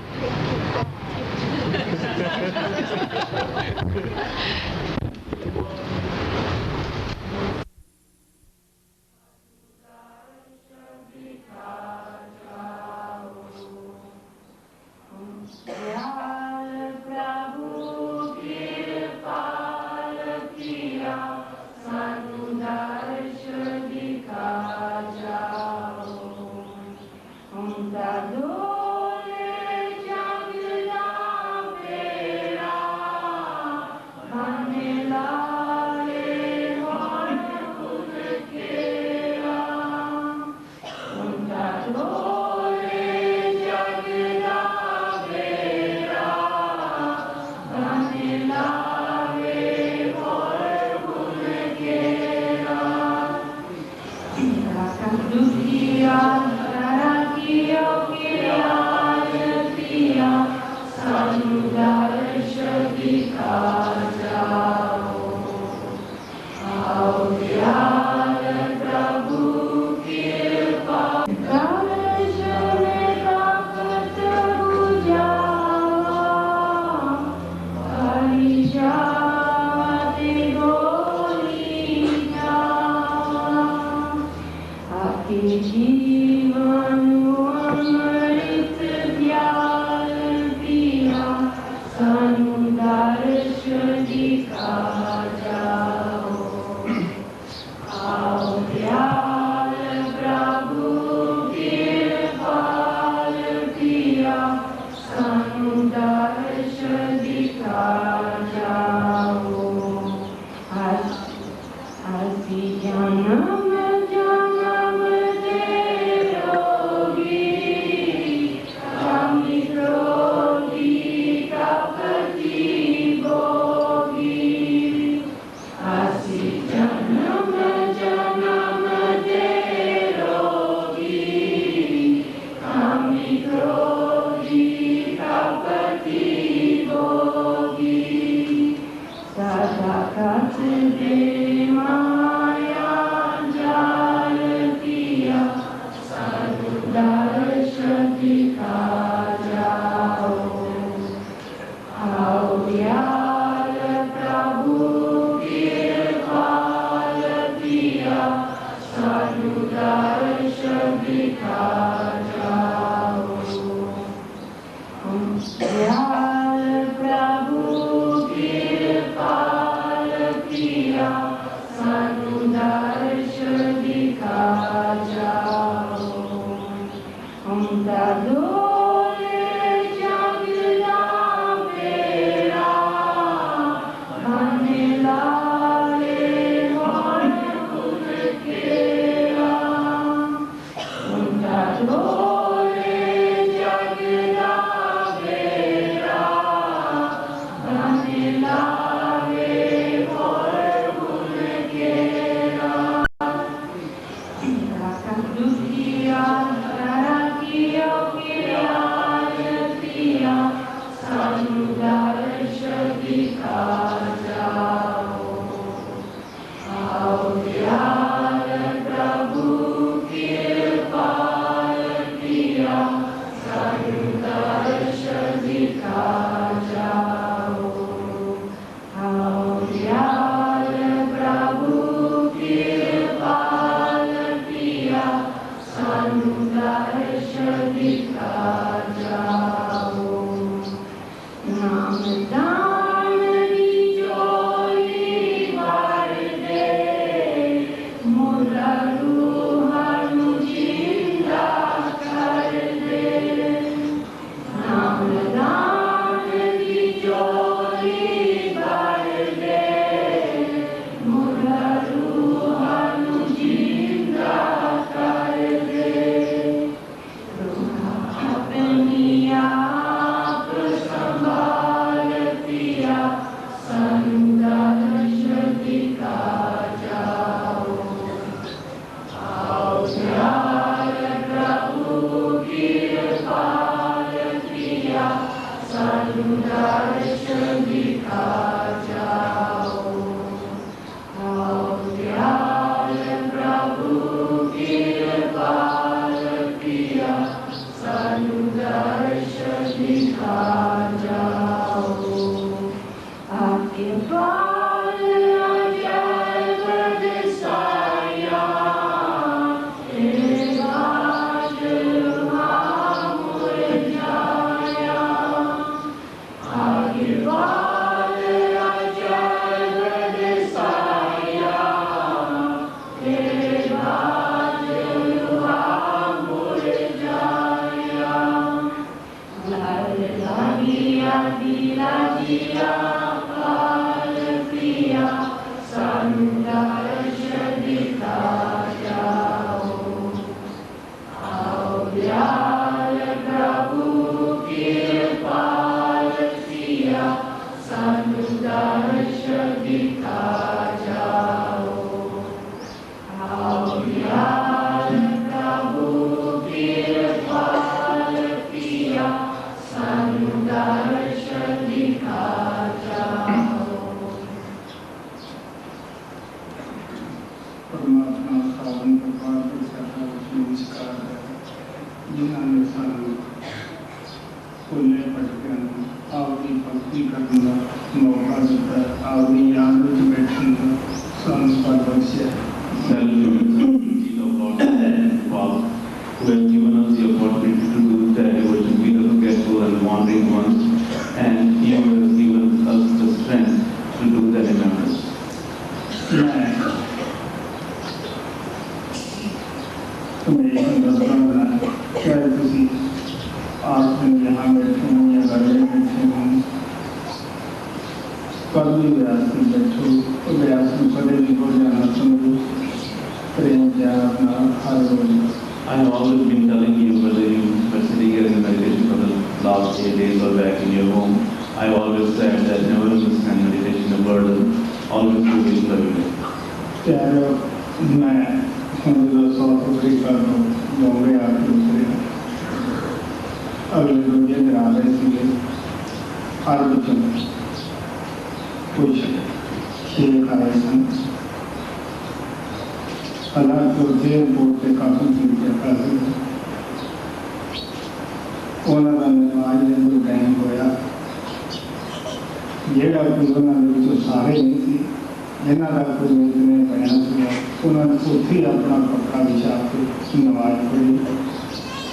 जिन्हों का गुरमीत ने बयान सुना उन्होंने उत्थे अपना ਸੁੱਖਾ ਵਿਚਾਰ ਕੇ ਨਵਾਜ਼ ਹੋਈ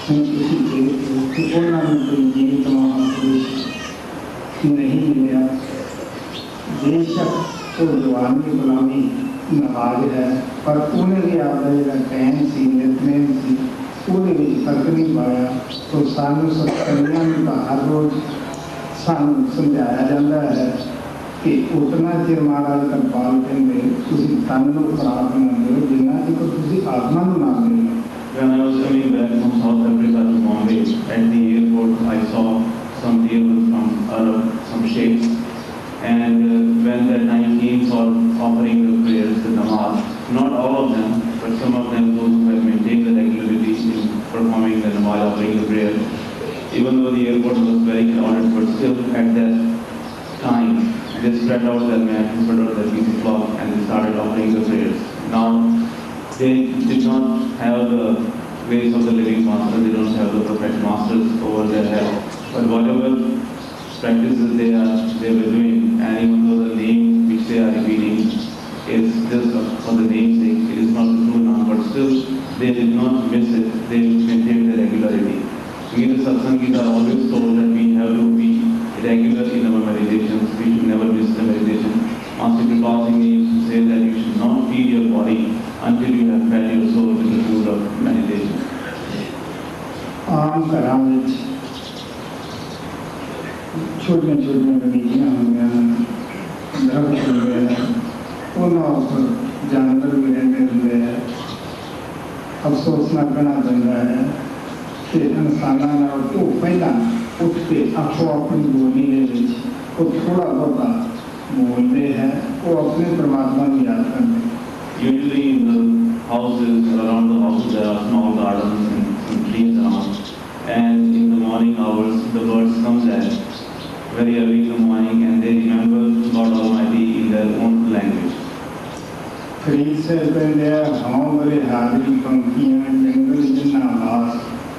ਹੁਣ ਤੁਸੀਂ ਦੇਖੋ ਕਿ ਉਹਨਾਂ ਨੂੰ ਕੋਈ ਜੀਵਤ ਮਹਾਂਪੁਰਸ਼ ਨਹੀਂ ਮਿਲਿਆ। ਬੇਸ਼ੱਕ ਉਹ ਜਵਾਨੀ ਗੁਲਾਮੀ ਨਵਾਜ਼ ਹੈ, ਪਰ ਉਹਨੇ ਵੀ ਆਪਦਾ ਜਿਹੜਾ ਕਹਿਣ ਸੀ, ਨਿਤਨੇਮ ਸੀ, ਉਹਦੇ ਵਿੱਚ ਫਰਕ ਨਹੀਂ ਪਾਇਆ। ਸੋ ਸਾਨੂੰ ਸਤਸੰਗੀਆਂ ਨੂੰ ਤਾਂ ਹਰ ਰੋਜ਼ ਸਾਨੂੰ ਸਮਝਾਇਆ ਜਾਂਦਾ ਹੈ ਕਿ ਉਤਨਾ ਚਿਰ ਮਹਾਰਾਜ ਕਰਪਾਲ ਕਹਿੰਦੇ ਤੁਸੀਂ ਤਨ ਨੂੰ ਖਰਾਬ ਨਾ ਦਿਓ ਜਿੰਨਾ ਚਿਰ ਤੁਸੀਂ ਆਤਮਾ ਨੂੰ ਨਾ ਦਿਓ। When I was coming back from South Africa to Bombay, at the airport I saw some tables from Arab, some sheikhs, and when that time came for offering the prayers, the namaz, not all of them, but some of them, those who have maintained the regularity in performing the namaz, offering the prayer, even though the airport was very crowded, but still at that time, they spread out their mat, spread out their piece of cloth, and they started offering the prayers. Now, they did not have the grace of the living master, they don't have the perfect masters over their head, but whatever practices they were doing, and even though the name which they are repeating is just for the name's sake, it is not the true name, but still they did not miss it, they maintained the regularity. We the Satsangis are always told that we have to be regular in our meditations, we should never miss the meditation. Master Kripal Singh used to say that you should not feed your body until you have fed your soul with the food of meditation. ਆਮ ਘਰਾਂ ਵਿੱਚ ਛੋਟੀਆਂ ਛੋਟੀਆਂ ਬਗੀਚੀਆਂ ਹੁੰਦੀਆਂ ਹਨ, ਦਰਖਤ ਹੁੰਦੇ ਹਨ, ਉਹਨਾਂ ਉੱਪਰ ਜਾਨਵਰ ਵੀ ਰਹਿੰਦੇ ਹੁੰਦੇ ਹੈ। ਅਫਸੋਸ ਨਾਲ ਕਹਿਣਾ ਪੈਂਦਾ ਹੈ ਕਿ ਇਨਸਾਨਾਂ ਨਾਲ ਉਹ ਪਹਿਲਾਂ ਉੱਠ ਕੇ ਆਪੋ ਆਪਣੀ ਬੋਲੀ ਦੇ ਵਿੱਚ ਉਹ ਥੋੜ੍ਹਾ ਬਹੁਤਾ ਬੋਲਦੇ ਹੈ, ਉਹ ਆਪਣੇ ਪਰਮਾਤਮਾ ਨੂੰ ਯਾਦ ਕਰਦੇ। Usually in the houses, around the houses there are small gardens and some trees around, and in the morning hours the birds come there very early in the morning and they remember God Almighty in their own language. Farid Sahib ਕਹਿੰਦੇ ਆ ਹਉ ਬਰੇ ਹਾਜ਼ਰੀ ਪੰਕੀਆਂ ਜੰਗਲ ਜਿੰਨਾ ਵਾਸ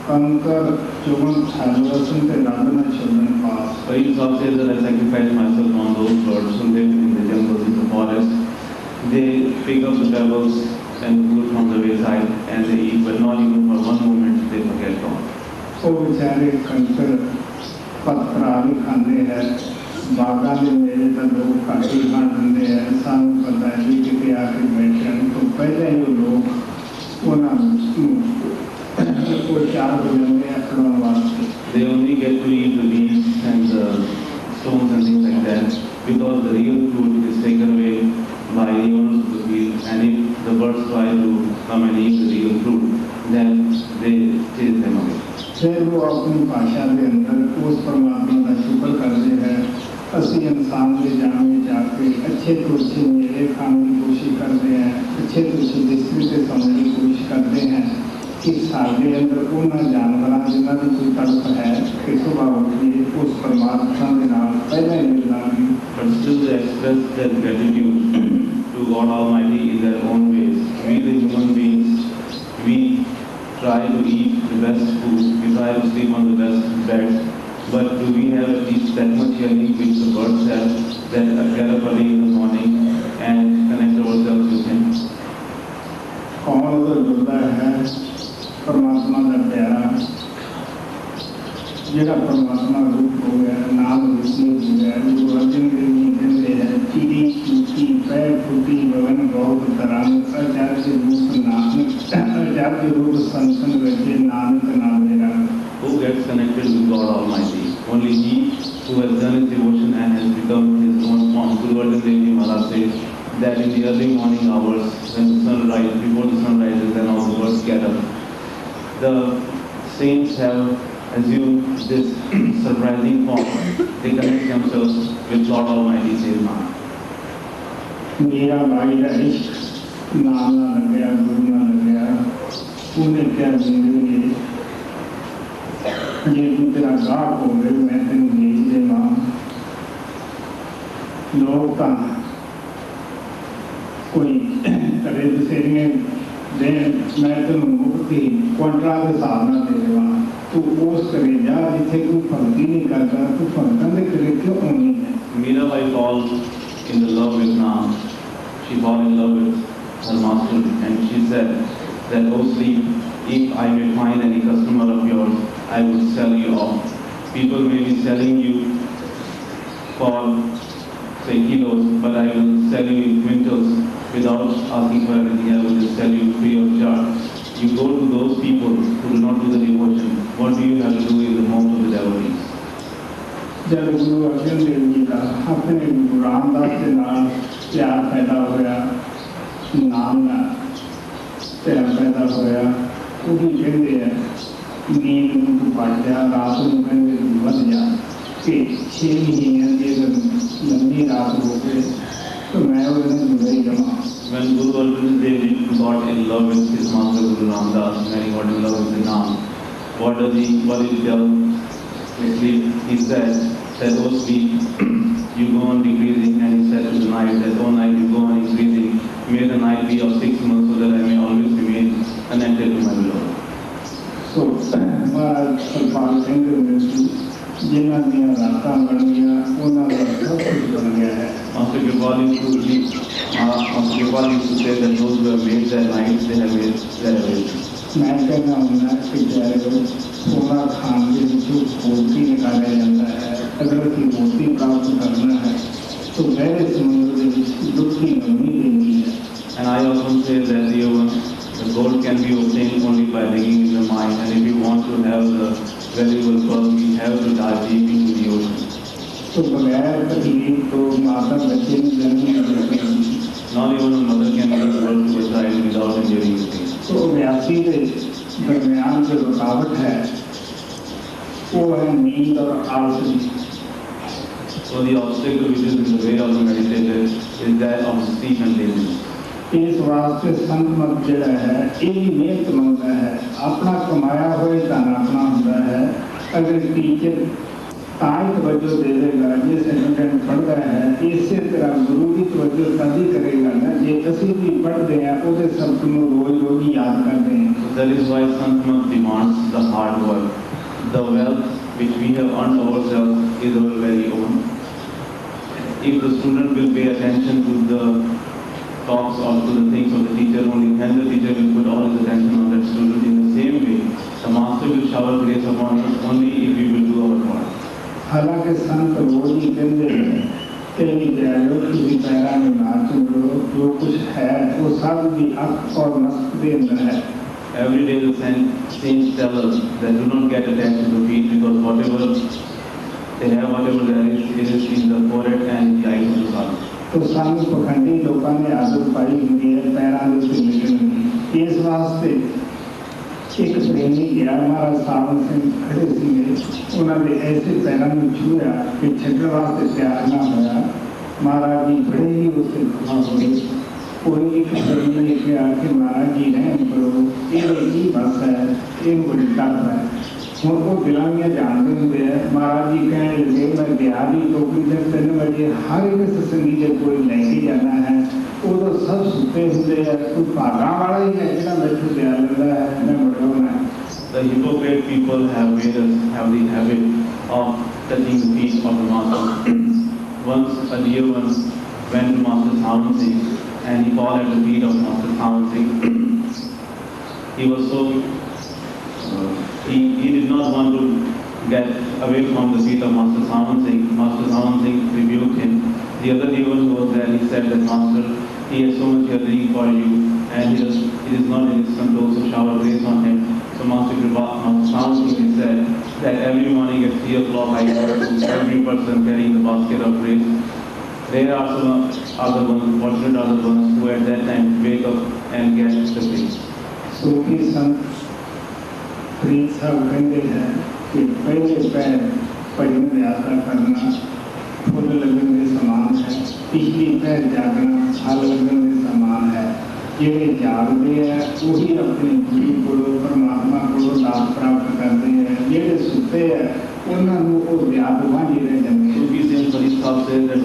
ਕੰਕਰ ਚੁਗਣ ਥਾਲਵਸਨ ਤੇ ਰੱਬ ਨਾ ਛੋੜਨ ਪਾਸ। Farid Sahib says that I sacrifice myself on those birds who live in the jungles, in the forest. They pick up the pebbles and food from the wayside and they eat, but not even for one moment they forget God. ਉਹ ਵਿਚਾਰੇ ਕੰਕਰ ਪੱਥਰਾਂ ਵੀ ਖਾਂਦੇ ਹੈ, ਬਾਗਾਂ ਦੇ ਨੇੜੇ ਤਾਂ ਲੋਕ ਘੱਟ ਹੀ ਖਾਣ ਦਿੰਦੇ ਹੈ। ਸਾਨੂੰ ਪਤਾ ਹੈ ਵੀ ਕਿਤੇ ਆ ਕੇ ਬੈਠਣ ਤੋਂ ਪਹਿਲਾਂ ਹੀ ਉਹ ਲੋਕ ਉਹਨਾਂ ਨੂੰ ਉਹ ਚਾਰ ਹੋ ਜਾਂਦੇ ਆ ਖਾਣ ਵਾਸਤੇ। They only get to eat the leaves and the stones and things like that because the real food is taken away by the owners of the field, and if the birds try to come and eat the real fruit, then they chase them away. ਫਿਰ ਉਹ ਆਪਣੀ ਭਾਸ਼ਾ ਦੇ ਅੰਦਰ ਉਸ ਪਰਮਾਤਮਾ ਦਾ ਸ਼ੁਕਰ ਕਰਦੇ ਹੈ। ਅਸੀਂ ਇਨਸਾਨ ਦੇ ਜਾਣ ਵਿੱਚ ਆ ਕੇ ਅੱਛੇ ਤੋਂ ਅੱਛੇ ਮੇਲੇ ਖਾਣ ਦੀ ਕੋਸ਼ਿਸ਼ ਕਰਦੇ ਹਾਂ, ਅੱਛੇ ਤੋਂ ਅੱਛੇ ਬਿਸਤਰੇ 'ਤੇ ਸੌਣ ਦੀ ਕੋਸ਼ਿਸ਼ ਕਰਦੇ ਹਾਂ ਕਿ ਸਾਡੇ ਅੰਦਰ ਉਹਨਾਂ ਜਾਨਵਰਾਂ ਜਿਨ੍ਹਾਂ ਦੀ ਕੋਈ ਤੜਪ ਹੈ ਕਿ ਸੁਬਾਹ ਉੱਠ ਕੇ ਉਸ ਪਰਮਾਤਮਾ ਦੇ ਨਾਲ ਪਹਿਲਾਂ ਹੀ ਮਿਲਾਂਗੇ। But still they express their gratitude to God Almighty in their own ways. We the human beings, we try to eat the best food, we try to sleep on the best beds, but do we have at least that much hearing which the birds have, that get up early in the morning and connect ourselves with Him? ਕੌਣ ਉਹਦਾ ਜੁੜਦਾ ਹੈ ਪਰਮਾਤਮਾ ਦਾ ਪਿਆਰਾ, ਜਿਹੜਾ ਪਰਮਾਤਮਾ ਰੂਪ ਹੋ ਗਿਆ, ਨਾਮ ਰੂਪ ਹੋ ਗਿਆ। ਗੁਰੂ ਅਰਜਨ ਦੇਵ ਜੀ ਕਹਿੰਦੇ ਹੈ ਚਿੜੀ ਚੂਕੀ ਪੈ ਫੁੱਟੀ ਗਗਨ ਬਹੁਤ ਤਰੰਗ ਅਜਬ ਰੂਪ ਨਾਨਕ ਅਜਬ ਰੂਪ ਸੰਸਨ ਵਿੱਚ ਨਾਨਕ ਨਾਮ ਮੇਰਾ। Who gets connected with God Almighty? Only he who has done his devotion and has become his own form. Guru Arjan Dev Ji Maharaj says that in the early morning hours, when the sun rises, before the sun rises, then all the birds get up. The saints have assumed this surprising form. They connect themselves with God Almighty, says Maharaj. ਮੇਰਾ ਭਾਈ ਦਾ ਇਸ਼ਕ ਨਾਮ ਨਾ ਲੱਗਿਆ, ਗੁਰੂ ਨਾ ਲੱਗਿਆ। ਉਹਨੇ ਕਿਹਾ ਜ਼ਿੰਦਗੀ ਜੇ ਤੂੰ ਤੇਰਾ ਗਾਹਕ ਹੋਵੇ ਮੈਂ ਤੈਨੂੰ ਵੇਚ ਦੇਵਾਂ। ਲੋਕ ਤਾਂ ਕੋਈ ਕਦੇ ਬਸੇਰੀਆਂ ਦੇਣ, ਮੈਂ ਤੈਨੂੰ ਮੁਕਤੀ ਕੁਆਂਟਲਾਂ ਦੇ ਹਿਸਾਬ ਨਾਲ ਦੇ ਦੇਵਾਂ। ਤੂੰ ਉਸ ਕਰੇ ਜਾ ਜਿੱਥੇ ਤੂੰ ਭਗਤੀ ਨਹੀਂ ਕਰਦਾ, ਤੂੰ ਭਗਤਾਂ ਦੇ ਕਰੇ ਕਿਉਂ ਆਉਣੀ ਹੈ। Mirabai falls in the love with Ram. She fell in love with her master and she said that, oh sleep, if I may find any customer of yours, I will sell you off. People may be selling you for, say, kilos, but I will sell you in quintals without asking for anything. I will just sell you free of charge. You go to those people who do not do the devotion. What do you have to do in the homes of the devotees? जब गुरु अर्जन देव जी का अपने गुरु रामदास के नाल प्यार पैदा होया, नाम ना प्यार पैदा होया, वो भी कहते हैं नींद को पढ़ जा, रात को कहते मत जा, कि 6 महीने की अगर लंबी रात हो गई तो मैं उन्हें जुड़े जमा. When Guru Arjan Dev Ji got in love with his master Guru Ramdas, when he got in love with the Naam, what did he tell? Basically, he said that, oh sleep, you go on decreasing, and he said to the night that, oh night, you go on increasing, may the night be of 6 months so that I may always remain connected to my Lord. So, Maharaj Kalpal Singh जिन्हों दियां रातां बन गया, उन्हों का सब कुछ बन गया है. Master Kripal used to say that those who have made their nights, they have made their awakening. मैं कहना हूँ कि प्यारे लोग, सोना खान के जो मूर्ति निकाला जाता है, अगर की मूर्ति प्राप्त करना है तो गहरे समुद्र में दुख की नमी देनी है. And I often say that the gold can be obtained only by digging in the mine, and if you want to have the valuable pearl, we have to dive deep into the ocean. तो बगैर तकलीफ तो माता बच्चे में जन्म नहीं देती. Not even a mother can give birth to a child without enduring the pain. तो व्यापी के दरमियान जो रुकावट है वो है नींद और आलसी. So the obstacle which is in the way of the meditator is that of sleep and laziness. इस वास्ते संत मत जो है यही मेहनत मंगता है, अपना कमाया हुआ धन अपना होता है. अगर टीचर ताई तवज्जो दे देगा, जिस स्टूडेंट पढ़ रहा है, इसी तरह गुरु की तवज्जो तभी करेगा ना जे किसी भी पढ़ते हैं उसके शब्द को रोज रोज याद करते हैं. That is why Sant Mat demands the hard work. The wealth which we have earned ourselves is our very own. If the student will pay attention to the talks or to the things of the teacher only, then the teacher will put all his attention on that student. In the same way, the master will shower grace upon us only if we will do our part. हालांकि संत रोज ही कहते हैं कि जायो किसी para में नाच लो, जो कुछ है वो सब भी अख और मस्त के अंदर है. Every day the saints tell us that do not get attached to the feet, because whatever they have, whatever there is, it is in the forehead and in the eyes of the sadhu. तो सामने पखंडी लोगों ने आदत पाई हुई है para में से निकलने की. इस वास्ते एक प्रेमी गया महाराज सावन सिंह खड़े थे, उन्होंने ऐसे पैरों में छुआ कि छड्डण वास्ते तैयार ना होया. महाराज जी बड़े ही उससे खुश हुए. कोई एक प्रेमी ने कहा कि महाराज जी रहम करो, ये बस है, ये बड़ी डर है. हूँ वो बिलामियाँ जानते होंगे है. महाराज जी कहने लगे मैं गया भी टोकरी तक 3 बजे हर एक सत्संगी जब कोई लेके जाना है उदो सब सुते होंगे है. कोई भागा वाला ही है जिन्हें बैठे तैयार लगता है मैं बढ़ोना है. The hypocrite people have made us have the habit of touching the feet of the master. Once a dear one went to Master Sawan Singh and he fell at the feet of Master Sawan Singh. He was so he did not want to get away from the feet of Master Sawan Singh. Master Sawan Singh rebuked him. The other dear one who was there, he said that Master, he has so much gathering for you, and it is not in his control, so shower grace on him. So Master Sawan Singh said that every morning at 3 o'clock I go to every person carrying the basket of grace. There are the ones, fortunate are the ones who at that time wake up and get the grace. सूफी संत प्रीत साहब कहते हैं कि पहले पैर पढ़ने यात्रा करना फूल लगन के समान है, पिछली पैर जागना फल लगन के समान है. ਜਿਹੜੇ ਜਾਗਦੇ ਹੈ ਉਹੀ ਆਪਣੇ ਗੁਰੂ ਕੋਲੋਂ ਪਰਮਾਤਮਾ ਕੋਲੋਂ ਲਾਭ ਪ੍ਰਾਪਤ ਕਰਦੇ ਹੈ. ਜਿਹੜੇ ਸੁੱਤੇ ਹੈ ਉਹਨਾਂ ਨੂੰ ਉਹ ਵਿਆਪ ਵਾਂਝੇ ਰਹਿ ਜਾਂਦੇ ਹੈ. Sufi Saint Farid Sahib says that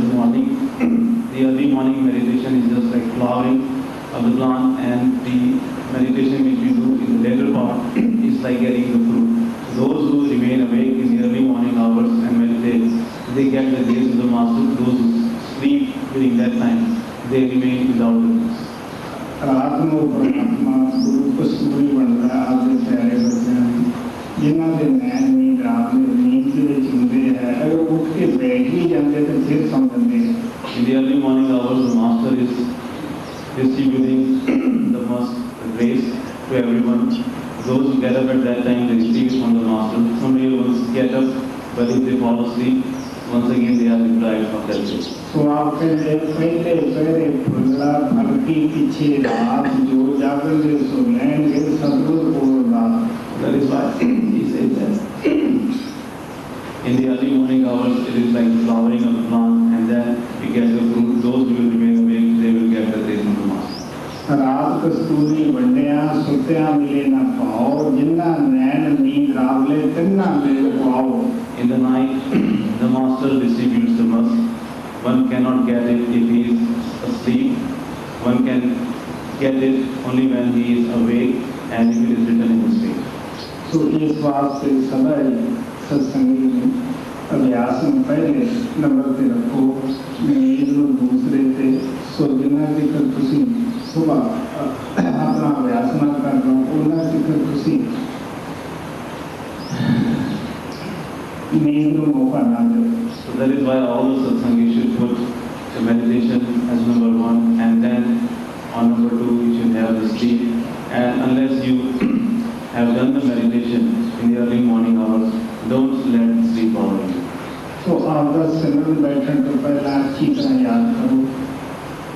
the early morning meditation is just like flowering of the plant, and the meditation which we do in the later part is like getting the fruit. Those who remain awake in the early morning hours and meditate, they get the grace of the Master. Those who sleep during that time, they remain without the grace. रात में परमात्मा गुरु कसूरी बनता है आपके प्यारे बच्चों में जिन्हों के नैन नींद आपने नींद के ਵਿੱਚ ਹੁੰਦੇ ਹੈ अगर उठ के बैठ ही जाते तो फिर समझते हैं। In the early morning hours, the master is distributing the grace to everyone. Those who get up at that time, they receive it from the master. Some real ones get up, but if they fall asleep, once again they are deprived of that grace. तो आप पहले पहले फुल्ला फलकी पीछे रात जो जागृत सो लेंगे सदगुरु बोलना। That is why he says that in the early morning hours, it is like flowering of a plant, and then we get the fruit. Those who will remain awake, they will get the grace from the master. रात कस्तूरी वंडिया सुत्या मिले न पाओ जिन्ना नैन नींद रावले तिन्ना मिले पाओ। In the night, the master distributes the musk. One cannot get it if he is asleep. One can get it only when he is awake and if it is written in his sleep. तो इस वास्ते सदा ही सत्संगी में अभ्यास में पहले number पे रखो नींद में दूसरे से सो जिन्ना जिक्र तुसी सुबह अपना अभ्यास ना कर रहा हूँ उन्ना जिक्र तुसी नींद में मौका ना दो। So that is why all the satsangis should put the meditation as number one, and then on number two you should have the sleep. And unless you have done the meditation in the early morning hours, don't let sleep bother you. तो आपका सिमरन बैठने तो पहले अच्छी तरह याद करो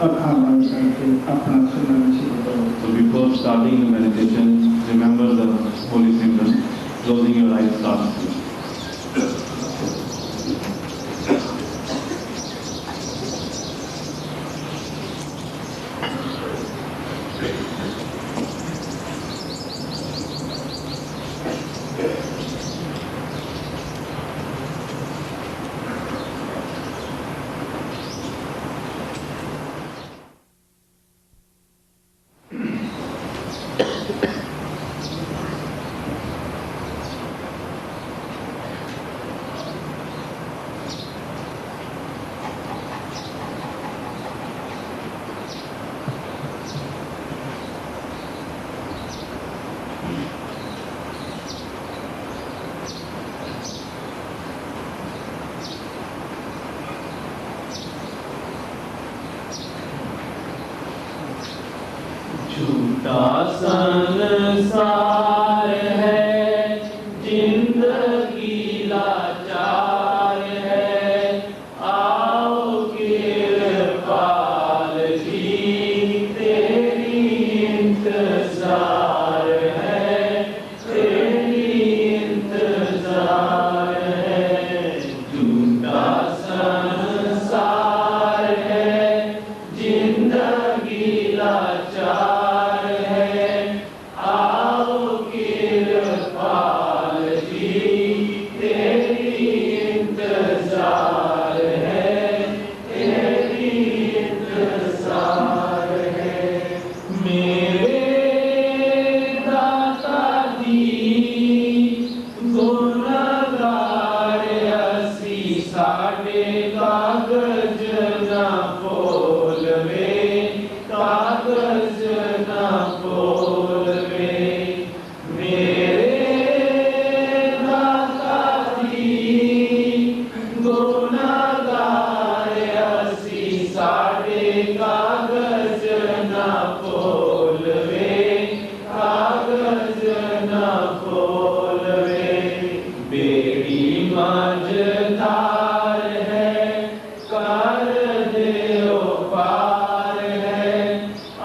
अखा बंद करके अपना सिमरन शुरू करो। So before starting the meditation, remember the holy symbol. Closing your eyes, start. झूठा संसार है जिंदगी लाचार है आओ कृपाल जी तेरी इंतजार है तेरी इंतजार है। झूठा संसार है जिंदगी लाचार है आओ कृपाल जी तेरी इंतजार है तेरी इंतजार है। मेरे दाता जी गुनहगार असी साडे कागज ना बोलवे कागज ना बोलवे। मेरे दाता जी गुनहगार असी साडे कागज ना बोलवे कागज ना बोलवे। बेड़ी मझधार है कर देओ पार है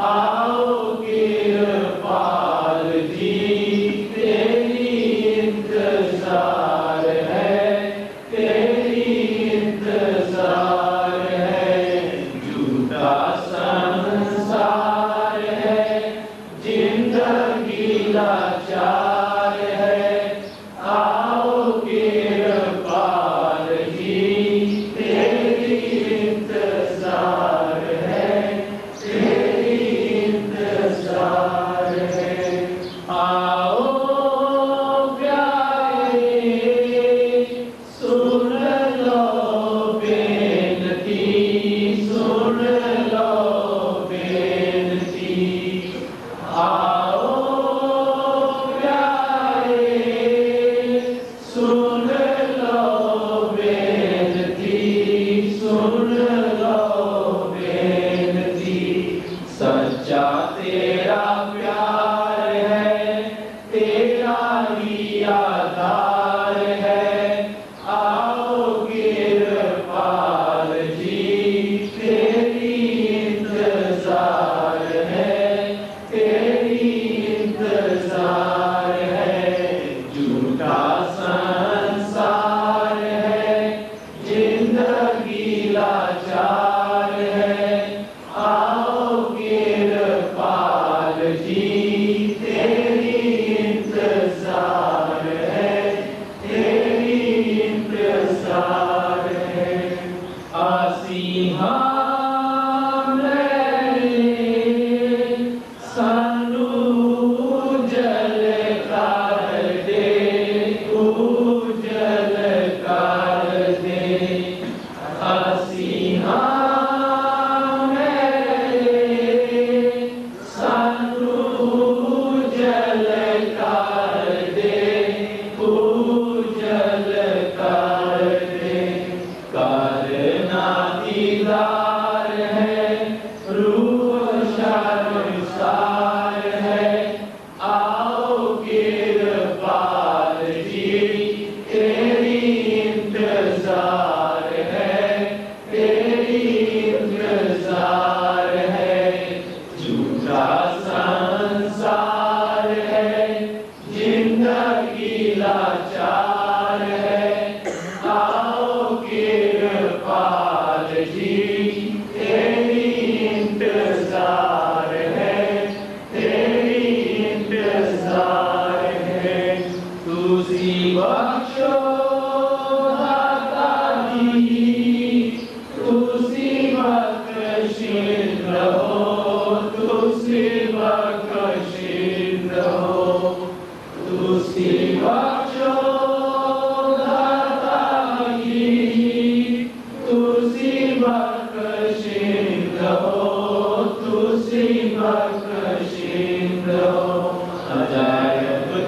आओ कृपाल जी तेरी इंतजार है तेरी इंतजार है। झूठा संसार है जिंदगी लाचार है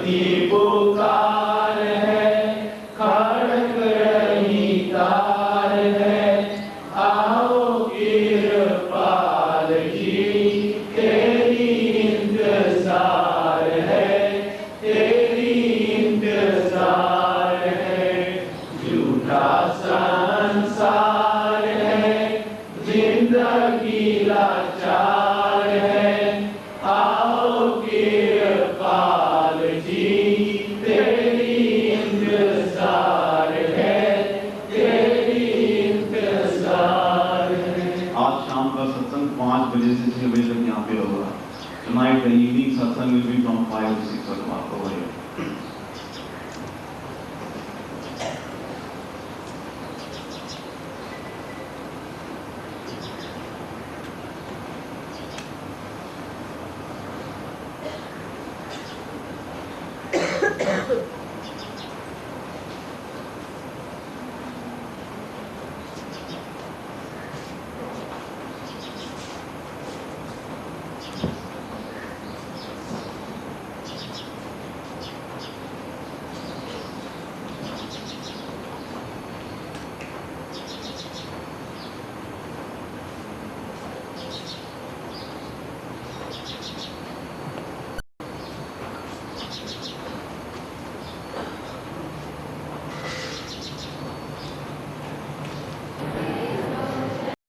की पुकार है, खड़क रही तार है, आओ कृपाल जी तेरी इंतजार है, तेरी इंतजार है। झूठा संसार है, जिंदगी लाचार है, आओ कृपाल जी तेरी इंतजार है, तेरी इंतजार है। आज शाम का सत्संग 5 बजे से 6 बजे तक यहाँ पे होगा। Tonight the evening satsang will be from 5 to 6 o'clock over here.